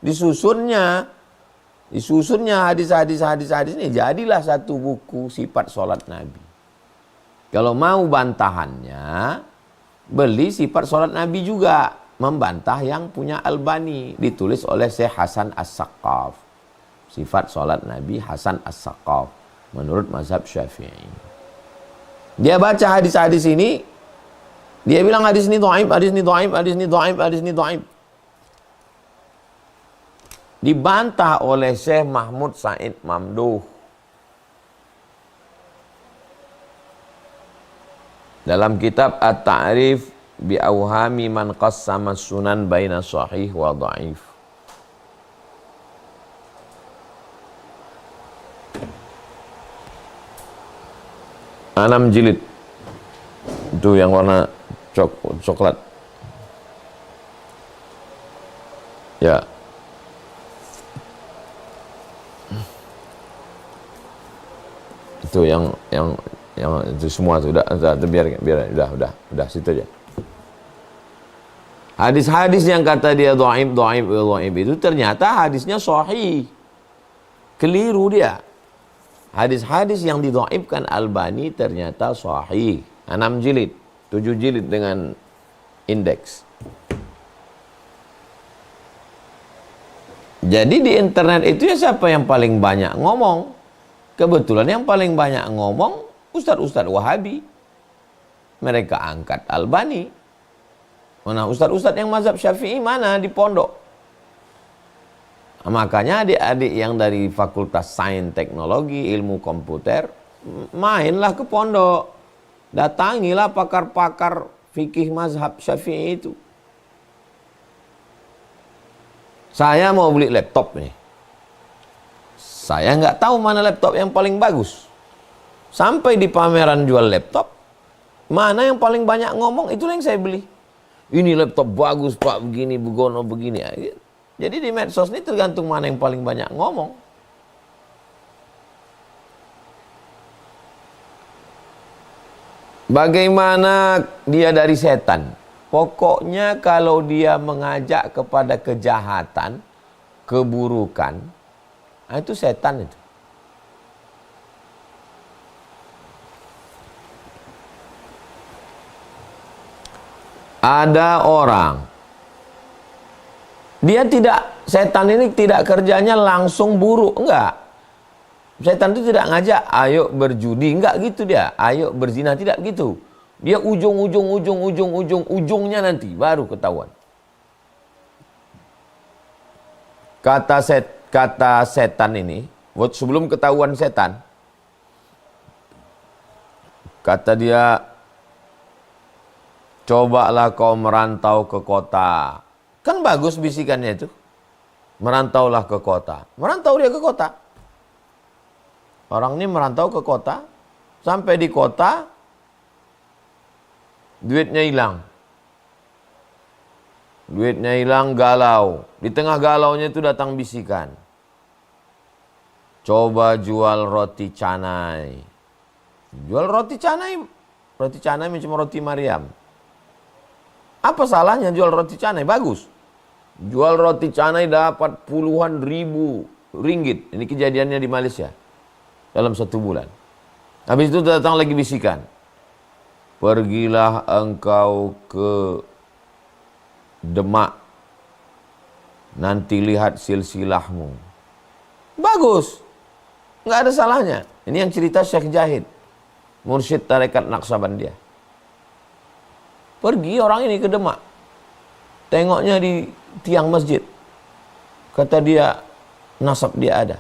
Disusunnya hadis ini jadilah satu buku sifat sholat Nabi. Kalau mau bantahannya, beli sifat sholat Nabi juga, membantah yang punya Albani, ditulis oleh Syekh Hasan As-Saqqaf. Sifat sholat Nabi Hasan As-Saqqaf menurut mazhab Syafi'i. Dia baca hadis-hadis ini, dia bilang hadis ini dhaif, hadis ini dhaif, hadis ini dhaif, hadis ini dhaif. Dibantah oleh Syekh Mahmud Said Mamduh dalam kitab At-Ta'rif bi Awhami man qassama sunan baina sahih wa dhaif. Enam jilid. Itu yang warna coklat. Ya. Itu yang itu semua itu udah biar udah situ aja. Hadis-hadis yang kata dia dhaif itu ternyata hadisnya sahih. Keliru dia. Hadis-hadis yang didhaifkan Albani ternyata sahih. 6 jilid, 7 jilid dengan indeks. Jadi di internet itu ya siapa yang paling banyak ngomong? Kebetulan yang paling banyak ngomong ustadz-ustadz Wahabi. Mereka angkat Albani. Mana ustadz-ustadz yang mazhab Syafi'i mana di pondok? Makanya adik-adik yang dari Fakultas Sains Teknologi, Ilmu Komputer, mainlah ke pondok. Datangilah pakar-pakar fikih mazhab Syafi'i itu. Saya mau beli laptop nih. Saya nggak tahu mana laptop yang paling bagus. Sampai di pameran jual laptop, mana yang paling banyak ngomong, itulah yang saya beli. Ini laptop bagus pak, begini, begono, begini. Jadi di medsos ini tergantung mana yang paling banyak ngomong. Bagaimana dia dari setan? Pokoknya kalau dia mengajak kepada kejahatan, keburukan, itu setan itu. Ada orang, dia tidak, setan ini tidak kerjanya langsung buruk, enggak. Setan itu tidak ngajak, ayo berjudi, enggak gitu dia. Ayo berzina, tidak gitu. Dia ujungnya nanti baru ketahuan. Kata setan ini, sebelum ketahuan setan, kata dia, cobalah kau merantau ke kota. Kan bagus bisikannya itu. Merantaulah ke kota. Merantau dia ke kota. Orang ini merantau ke kota. Sampai di kota, duitnya hilang. Duitnya hilang, galau. Di tengah galaunya itu datang bisikan. Coba jual roti canai. Jual roti canai. Roti canai macam roti Maryam. Apa salahnya jual roti canai? Bagus. Jual roti canai dapat puluhan ribu ringgit. Ini kejadiannya di Malaysia. Dalam 1 bulan. Habis itu datang lagi bisikan. Pergilah engkau ke Demak. Nanti lihat silsilahmu. Bagus. Nggak ada salahnya. Ini yang cerita Syekh Jahid. Mursyid Tarekat Naqsabandiyah. Pergi orang ini ke Demak. Tengoknya di tiang masjid. Kata dia, nasab dia ada.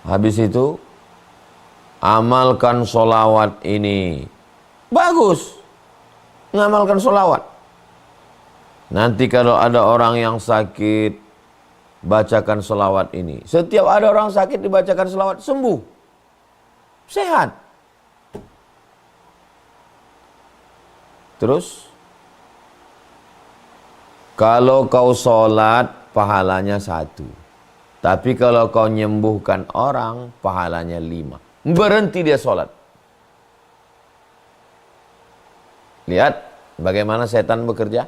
Habis itu, amalkan solawat ini. Bagus. Ngamalkan solawat. Nanti kalau ada orang yang sakit, bacakan solawat ini. Setiap ada orang sakit dibacakan solawat, sembuh. Sehat. Terus, kalau kau sholat, pahalanya 1. Tapi kalau kau nyembuhkan orang, pahalanya 5. Berhenti dia sholat. Lihat bagaimana setan bekerja.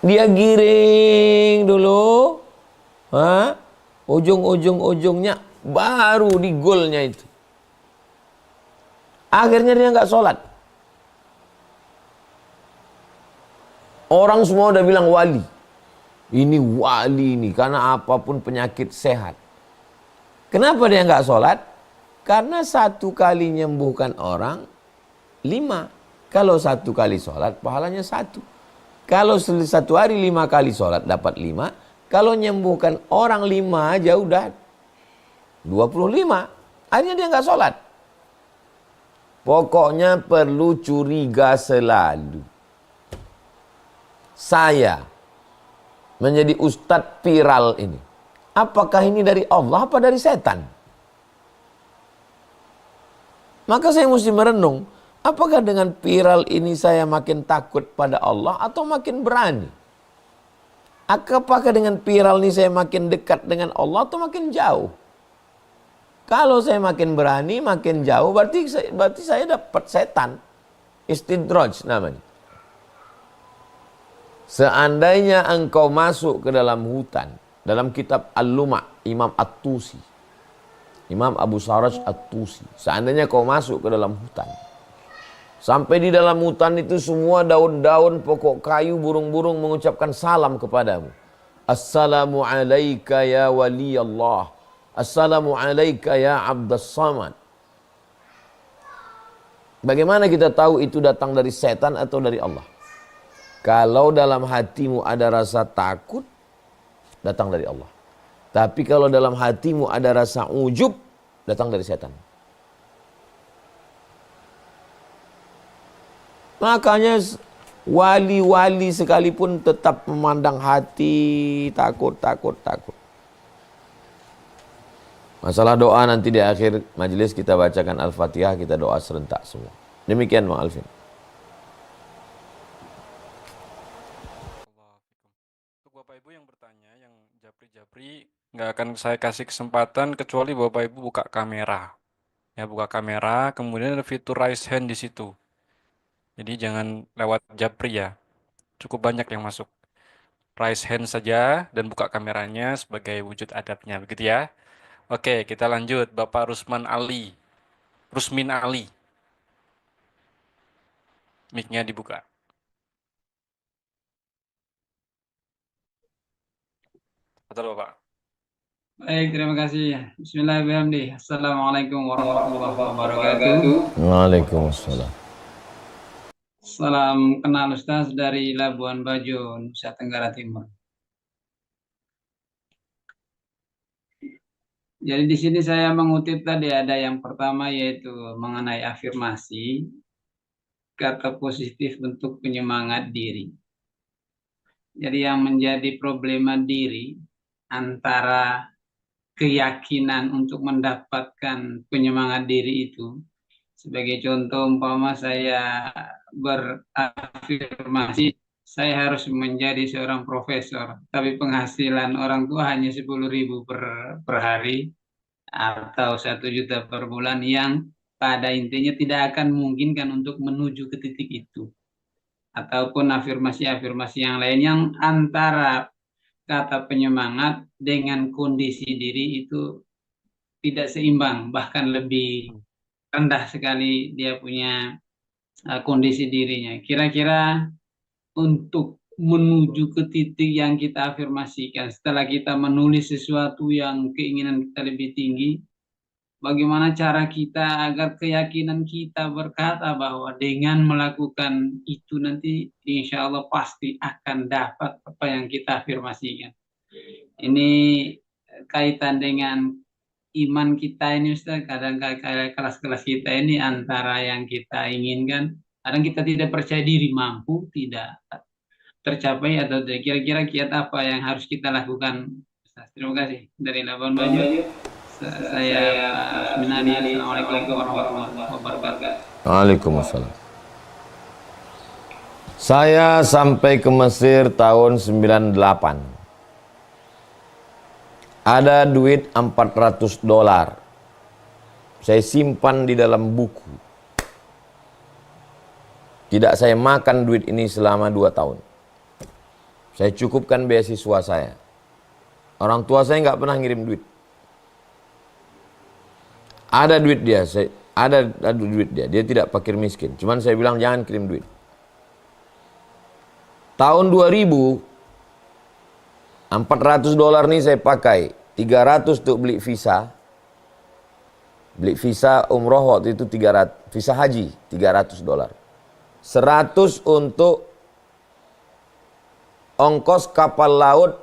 Dia giring dulu. Ujung-ujungnya baru di golnya itu. Akhirnya dia nggak sholat. Orang semua udah bilang wali. Ini wali ini, karena apapun penyakit sehat. Kenapa dia nggak sholat? Karena 1 kali nyembuhkan orang, 5. Kalau 1 kali sholat, pahalanya 1. Kalau 1 hari 5 kali sholat, dapat 5. Kalau nyembuhkan orang 5 aja udah 25. Akhirnya dia nggak sholat. Pokoknya perlu curiga selalu. Saya menjadi ustadz viral ini. Apakah ini dari Allah apa dari setan? Maka saya mesti merenung. Apakah dengan viral ini saya makin takut pada Allah atau makin berani? Apakah dengan viral ini saya makin dekat dengan Allah atau makin jauh? Kalau saya makin berani, makin jauh, berarti saya dapat setan. Istidraj namanya. Seandainya engkau masuk ke dalam hutan, dalam kitab Al-Luma' Imam At-Tusi, Imam Abu Saraj At-Tusi, seandainya kau masuk ke dalam hutan, sampai di dalam hutan itu semua daun-daun, pokok kayu, burung-burung mengucapkan salam kepadamu. Assalamu alayka ya wali Allah. Assalamu alayka ya abdas samad. Bagaimana kita tahu itu datang dari setan atau dari Allah? Kalau dalam hatimu ada rasa takut, datang dari Allah. Tapi kalau dalam hatimu ada rasa ujub, datang dari setan. Makanya wali-wali sekalipun tetap memandang hati, takut. Masalah doa nanti di akhir majelis kita bacakan Al-Fatihah, kita doa serentak semua. Demikian Bang Alvin. Untuk Bapak Ibu yang bertanya, yang japri-japri, nggak akan saya kasih kesempatan kecuali Bapak Ibu buka kamera. Ya, buka kamera, kemudian ada fitur raise hand di situ. Jadi jangan lewat japri ya. Cukup banyak yang masuk. Raise hand saja dan buka kameranya sebagai wujud adabnya, begitu ya. Oke, kita lanjut. Bapak Rusmin Ali. Mic-nya dibuka. Betul, Bapak. Baik, terima kasih. Bismillahirrahmanirrahim. Assalamualaikum warahmatullahi wabarakatuh. Waalaikumsalam. Salam kenal Ustaz dari Labuan Bajo, Nusa Tenggara Timur. Jadi di sini saya mengutip tadi ada yang pertama yaitu mengenai afirmasi, kata positif untuk penyemangat diri. Jadi yang menjadi problema diri antara keyakinan untuk mendapatkan penyemangat diri itu. Sebagai contoh, umpama saya berafirmasi, saya harus menjadi seorang profesor, tapi penghasilan orang tua hanya 10.000 per hari atau 1 juta per bulan, yang pada intinya tidak akan memungkinkan untuk menuju ke titik itu. Ataupun afirmasi-afirmasi yang lain yang antara kata penyemangat dengan kondisi diri itu tidak seimbang, bahkan lebih rendah sekali dia punya kondisi dirinya. Kira-kira untuk menuju ke titik yang kita afirmasikan, setelah kita menulis sesuatu yang keinginan kita lebih tinggi, bagaimana cara kita agar keyakinan kita berkata bahwa dengan melakukan itu nanti insya Allah pasti akan dapat apa yang kita afirmasikan. Ini kaitan dengan iman kita ini Ustaz. Kadang kelas-kelas kita ini antara yang kita inginkan, kadang kita tidak percaya diri mampu tidak tercapai atau tidak. Kira-kira kita apa yang harus kita lakukan Ustaz? Terima kasih. Dari Labuan Bajo, saya Minali. Assalamualaikum warahmatullahi wabarakatuh. Waalaikumsalam. Saya sampai ke Mesir tahun 98. Ada duit $400. Saya simpan di dalam buku. Tidak saya makan duit ini selama 2 tahun. Saya cukupkan beasiswa saya. Orang tua saya nggak pernah ngirim duit. Ada duit dia, ada duit dia. Dia tidak fakir miskin. Cuman saya bilang jangan kirim duit. Tahun 2000, $400 nih saya pakai. 300 untuk beli visa. Beli visa umroh waktu itu 300. Visa haji $300. 100 untuk ongkos kapal laut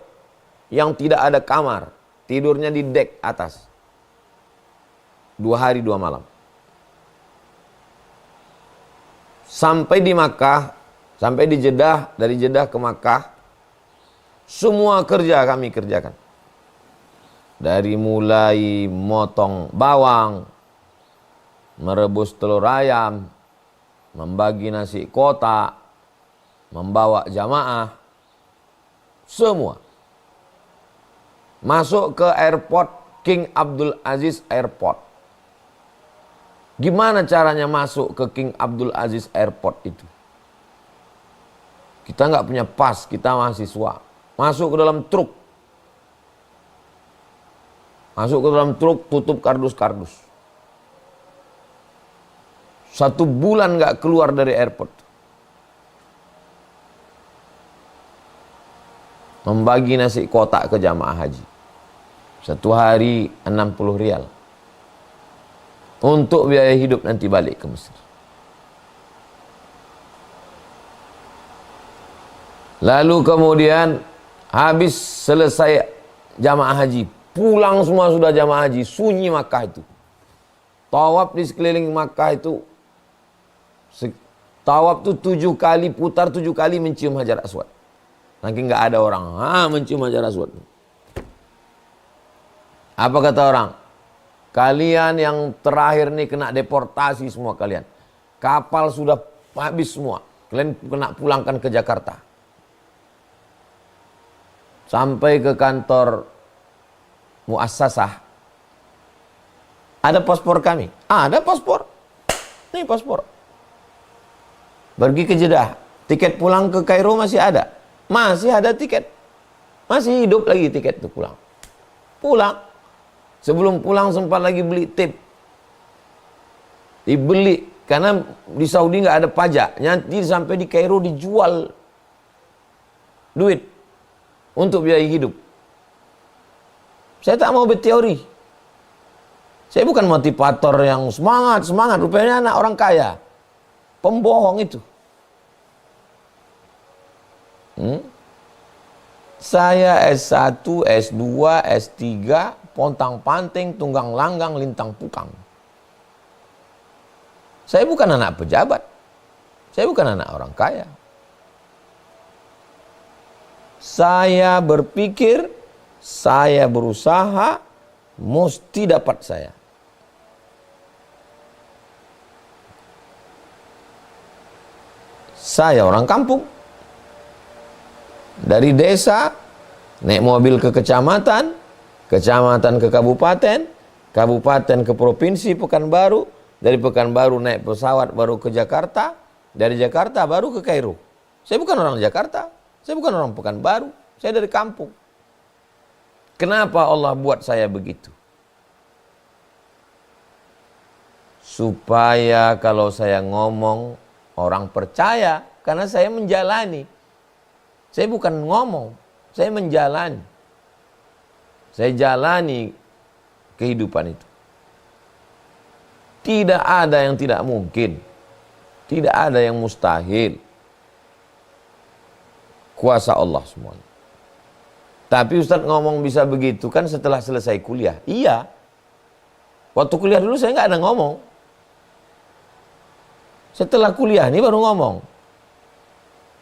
yang tidak ada kamar. Tidurnya di dek atas. 2 hari 2 malam. Sampai di Makkah, sampai di Jeddah, dari Jeddah ke Makkah, semua kerja kami kerjakan. Dari mulai motong bawang, merebus telur ayam, membagi nasi kotak, membawa jamaah, semua. Masuk ke airport King Abdul Aziz Airport. Gimana caranya masuk ke King Abdul Aziz Airport itu? Kita nggak punya pas, kita mahasiswa. Masuk ke dalam truk. Masuk ke dalam truk, tutup kardus-kardus. 1 bulan nggak keluar dari airport. Membagi nasi kotak ke jamaah haji. 1 hari 60 rial. Untuk biaya hidup nanti balik ke Mesir. Lalu kemudian habis selesai jamaah haji, pulang semua sudah jamaah haji, sunyi Makkah itu. Tawaf di sekeliling Makkah itu, tawaf itu 7 kali, putar 7 kali mencium Hajar Aswad. Nanti nggak ada orang, mencium Hajar Aswad. Apa kata orang? Kalian yang terakhir nih kena deportasi semua kalian. Kapal sudah habis semua. Kalian kena pulangkan ke Jakarta. Sampai ke kantor muassasah. Ada paspor kami. Ada paspor. Ini paspor. Pergi ke Jeddah. Tiket pulang ke Kairo masih ada. Masih ada tiket. Masih hidup lagi tiket itu pulang. Pulang. Sebelum pulang sempat lagi beli tip. Dibeli. Karena di Saudi nggak ada pajak. Nanti sampai di Kairo dijual duit untuk biaya hidup. Saya tak mau berteori. Saya bukan motivator yang semangat. Rupanya anak orang kaya. Pembohong itu. Saya S1, S2, S3, pontang-panting, tunggang langgang, lintang pukang. Saya bukan anak pejabat. Saya bukan anak orang kaya. Saya berpikir, saya berusaha, mesti dapat saya. Saya orang kampung. Dari desa, naik mobil ke kecamatan, kecamatan ke kabupaten, kabupaten ke provinsi Pekanbaru, dari Pekanbaru naik pesawat baru ke Jakarta, dari Jakarta baru ke Kairo. Saya bukan orang Jakarta, saya bukan orang Pekanbaru, saya dari kampung. Kenapa Allah buat saya begitu? Supaya kalau saya ngomong, orang percaya, karena saya menjalani. Saya bukan ngomong, saya menjalani. Saya jalani kehidupan itu. Tidak ada yang tidak mungkin. Tidak ada yang mustahil. Kuasa Allah semuanya. Tapi Ustadz ngomong bisa begitu kan setelah selesai kuliah. Iya. Waktu kuliah dulu saya nggak ada ngomong. Setelah kuliah ini baru ngomong.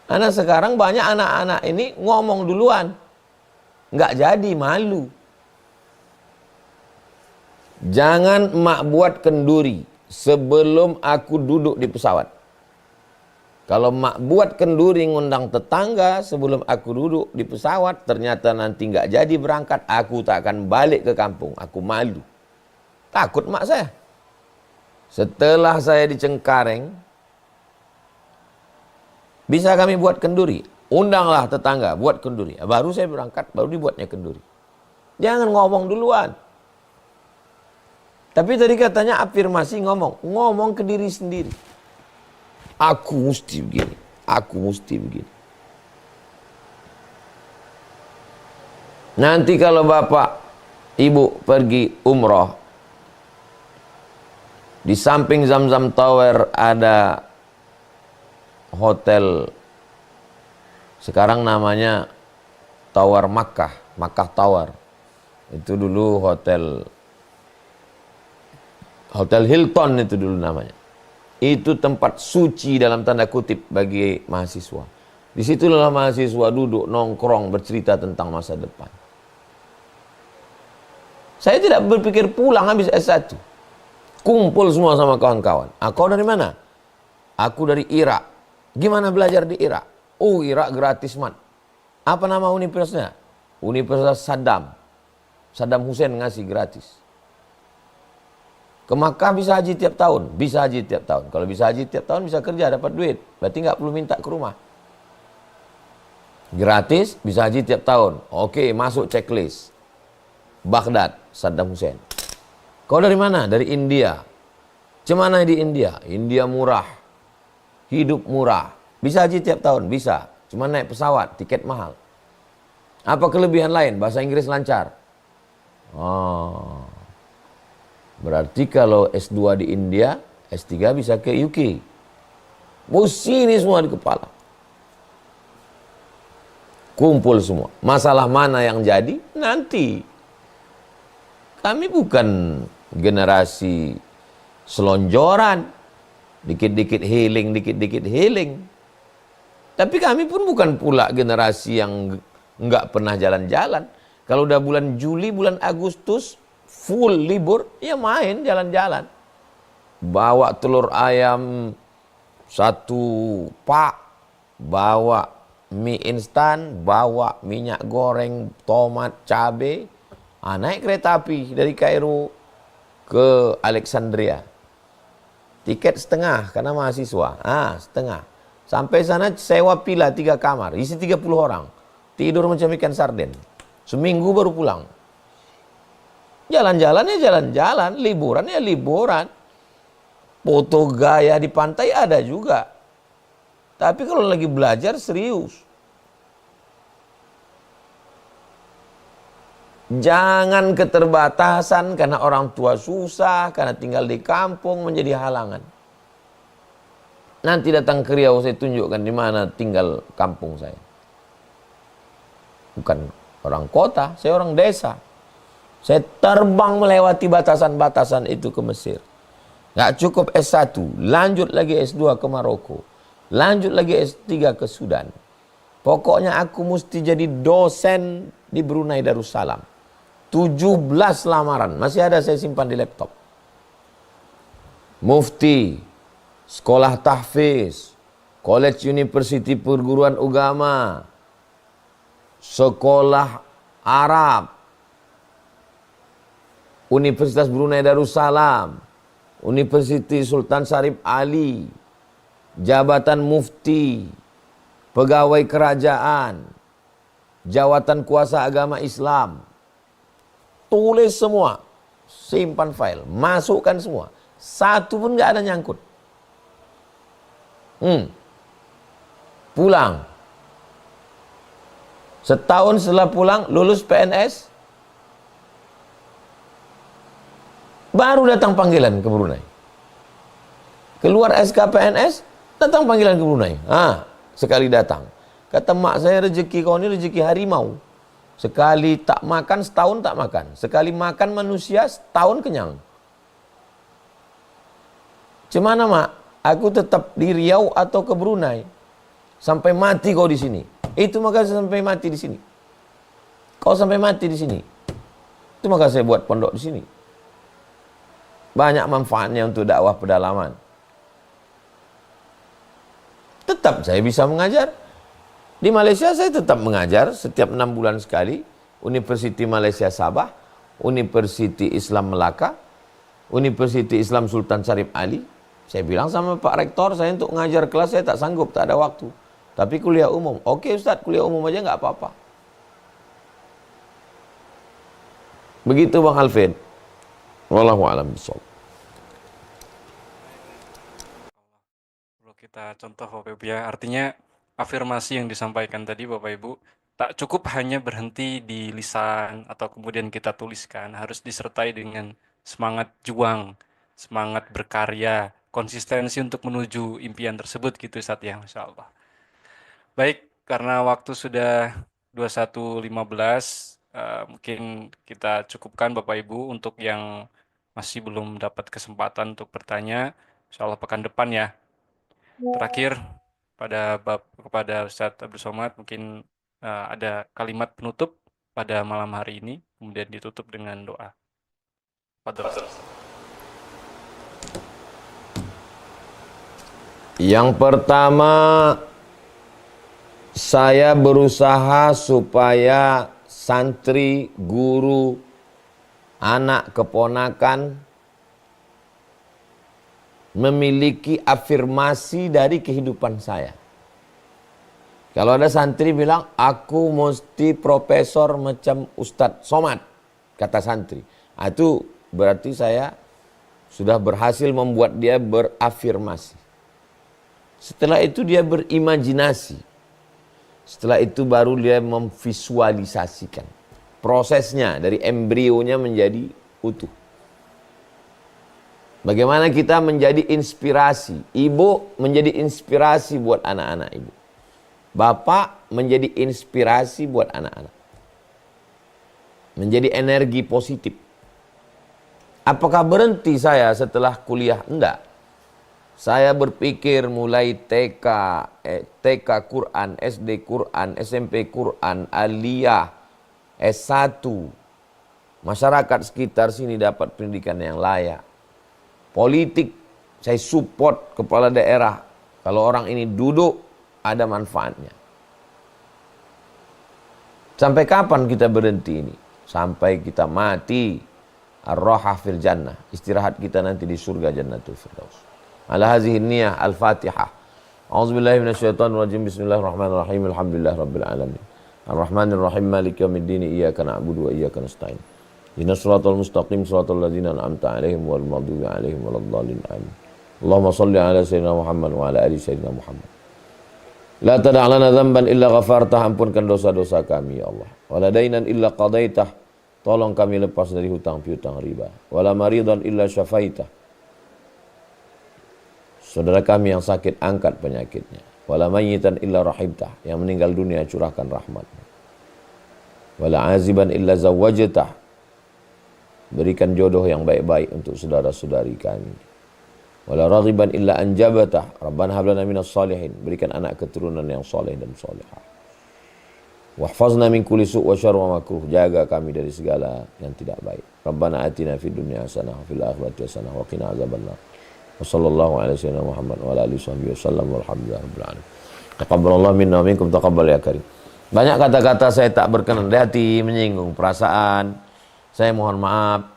Karena sekarang banyak anak-anak ini ngomong duluan. Nggak jadi, malu. Jangan emak buat kenduri sebelum aku duduk di pesawat. Kalau emak buat kenduri ngundang tetangga sebelum aku duduk di pesawat, ternyata nanti nggak jadi berangkat, aku tak akan balik ke kampung. Aku malu. Takut emak saya. Setelah saya di Cengkareng, bisa kami buat kenduri. Undanglah tetangga, buat kenduri. Baru saya berangkat, baru dibuatnya kenduri. Jangan ngomong duluan. Tapi tadi katanya afirmasi ngomong. Ngomong ke diri sendiri. Aku mesti begini. Aku mesti begini. Nanti kalau bapak, ibu pergi umroh. Di samping Zamzam Tower ada hotel, sekarang namanya Tower Makkah, Makkah Tower. Itu dulu hotel Hilton itu dulu namanya. Itu tempat suci dalam tanda kutip bagi mahasiswa. Disitulah mahasiswa duduk, nongkrong, bercerita tentang masa depan. Saya tidak berpikir pulang habis S1. Kumpul semua sama kawan-kawan. Kau dari mana? Aku dari Irak. Gimana belajar di Irak? Oh, Irak gratis, man. Apa nama universitasnya? Universitas Saddam Hussein ngasih gratis. Ke Makkah bisa haji tiap tahun. Bisa haji tiap tahun. Kalau bisa haji tiap tahun bisa kerja, dapat duit. Berarti nggak perlu minta ke rumah. Gratis, bisa haji tiap tahun. Oke, masuk checklist. Baghdad, Saddam Hussein. Kau dari mana? Dari India. Cemana di India? India murah. Hidup murah. Bisa haji tiap tahun? Bisa. Cuma naik pesawat, tiket mahal. Apa kelebihan lain? Bahasa Inggris lancar. Berarti kalau S2 di India, S3 bisa ke UK. Mesti ini semua di kepala. kumpul semua. Masalah mana yang jadi nanti. Kami bukan generasi selonjoran, dikit-dikit healing. Tapi kami pun bukan pula generasi yang nggak pernah jalan-jalan. Kalau udah bulan Juli, bulan Agustus, full libur, ya main jalan-jalan. Bawa telur ayam 1 pak, bawa mie instan, bawa minyak goreng, tomat, cabai, naik kereta api dari Kairo ke Alexandria. Tiket setengah karena mahasiswa, setengah. Sampai sana sewa villa 3 kamar, isi 30 orang. Tidur macam ikan sarden. Seminggu baru pulang. Jalan-jalan ya jalan-jalan, liburan ya liburan. Foto gaya di pantai ada juga. Tapi kalau lagi belajar serius. Jangan keterbatasan karena orang tua susah, karena tinggal di kampung menjadi halangan. Nanti datang ke Riau saya tunjukkan di mana tinggal kampung saya. Bukan orang kota, saya orang desa. Saya terbang melewati batasan-batasan itu ke Mesir. Nggak cukup S1, lanjut lagi S2 ke Maroko. Lanjut lagi S3 ke Sudan. Pokoknya aku mesti jadi dosen di Brunei Darussalam. 17 lamaran, masih ada saya simpan di laptop. Mufti, sekolah tahfiz, college university perguruan agama, sekolah Arab, Universitas Brunei Darussalam, Universitas Sultan Syarif Ali, jabatan mufti, pegawai kerajaan, jawatan kuasa agama Islam. Tulis semua, simpan file, masukkan semua. Satu pun nggak ada nyangkut. Pulang. Setahun setelah pulang, lulus PNS, baru datang panggilan ke Brunei. Keluar SK PNS, datang panggilan ke Brunei. Sekali datang. Kata mak saya, rezeki kau ini rezeki harimau. Sekali tak makan, setahun tak makan. Sekali makan manusia, setahun kenyang. Cemana mak? Aku tetap di Riau atau ke Brunei? Sampai mati kau di sini. Itu maka saya sampai mati di sini. Kau sampai mati di sini. Itu maka saya buat pondok di sini. Banyak manfaatnya untuk dakwah pedalaman. Tetap saya bisa mengajar. Di Malaysia saya tetap mengajar setiap 6 bulan sekali. Universiti Malaysia Sabah, Universiti Islam Melaka, Universiti Islam Sultan Syarif Ali. Saya bilang sama Pak Rektor, saya untuk mengajar kelas saya tak sanggup, tak ada waktu. Tapi kuliah umum. Oke Ustaz, kuliah umum aja nggak apa-apa. Begitu Bang Alvin. Wallahu a'lam bishawab. Perlu kita contoh Bapak Ibu ya, artinya afirmasi yang disampaikan tadi Bapak Ibu tak cukup hanya berhenti di lisan atau kemudian kita tuliskan, harus disertai dengan semangat juang, semangat berkarya, konsistensi untuk menuju impian tersebut gitu Ustaz ya, Masya Allah. Baik, karena waktu sudah 21.15, mungkin kita cukupkan Bapak Ibu untuk yang masih belum dapat kesempatan untuk bertanya, Insya Allah pekan depan ya. Terakhir, kepada Ustadz Abdul Somad mungkin ada kalimat penutup pada malam hari ini, kemudian ditutup dengan doa. Fadhol. Yang pertama, saya berusaha supaya santri, guru, anak keponakan memiliki afirmasi dari kehidupan saya. Kalau ada santri bilang, aku mesti profesor macam Ustadz Somad, kata santri. Itu berarti saya sudah berhasil membuat dia berafirmasi. Setelah itu dia berimajinasi. Setelah itu baru dia memvisualisasikan. Prosesnya dari embrionya menjadi utuh. Bagaimana kita menjadi inspirasi. Ibu menjadi inspirasi buat anak-anak ibu. Bapak menjadi inspirasi buat anak-anak. Menjadi energi positif. Apakah berhenti saya setelah kuliah? Enggak. Saya berpikir mulai TK Quran, SD Quran, SMP Quran, aliyah, S1. Masyarakat sekitar sini dapat pendidikan yang layak. Politik, saya support kepala daerah. Kalau orang ini duduk, ada manfaatnya. Sampai kapan kita berhenti ini? Sampai kita mati. Ar-raha fil jannah. Istirahat kita nanti di surga Jannatul Firdaus. Ala hazihi niyah al-Fatihah. A'udzubillahi minasyaitonir rajim. Bismillahirrahmanirrahim. Alhamdulillahirabbil alamin. Ar-Rahmanir Rahim. Maliki yaumiddin. Iyyaka na'budu wa iyyaka nasta'in. Ihdinas siratal mustaqim. Siratal ladzina an'amta 'alaihim ghairil maghdubi 'alaihim waladdallin. Amin. Allahumma shalli ala sayyidina Muhammad wa ala ali sayyidina Muhammad. La tada' lana dzamban illa ghafartah. Ampunkan dosa-dosa kami ya Allah. Wala dainan illa qadaitah. Tolong kami lepas dari hutang piutang riba. Wala maridan illa syafaitah. Saudara kami yang sakit, angkat penyakitnya. Wala mayyitan illa rahimtah. Yang meninggal dunia, curahkan rahmatnya. Wala aziban illa zawwajtah. Berikan jodoh yang baik-baik untuk saudara-saudari kami. Wala raghiban illa anjabatah. Rabbana hab lana minas salihin. Berikan anak keturunan yang soleh dan solehah. Wahfazna min kulli su' wa syarr wa makruh. Jaga kami dari segala yang tidak baik. Rabbana atina fid dunya hasanah wa fil akhirati hasanah wa qina azabannar. Wassallallahu ala sayyidina Muhammad wa ala alihi wasallam walhamdulillahi rabbil alamin. Taqabbalallahu minna wa minkum taqabbal ya karim. Banyak kata-kata saya tak berkenan di hati, menyinggung perasaan. Saya mohon maaf.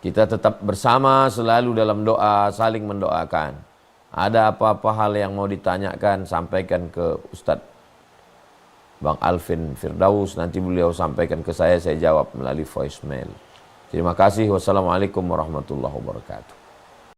Kita tetap bersama selalu dalam doa, saling mendoakan. Ada apa-apa hal yang mau ditanyakan, sampaikan ke Ustadz Bang Alvin Firdaus. Nanti beliau sampaikan ke saya jawab melalui voicemail. Terima kasih. Wassalamualaikum warahmatullahi wabarakatuh.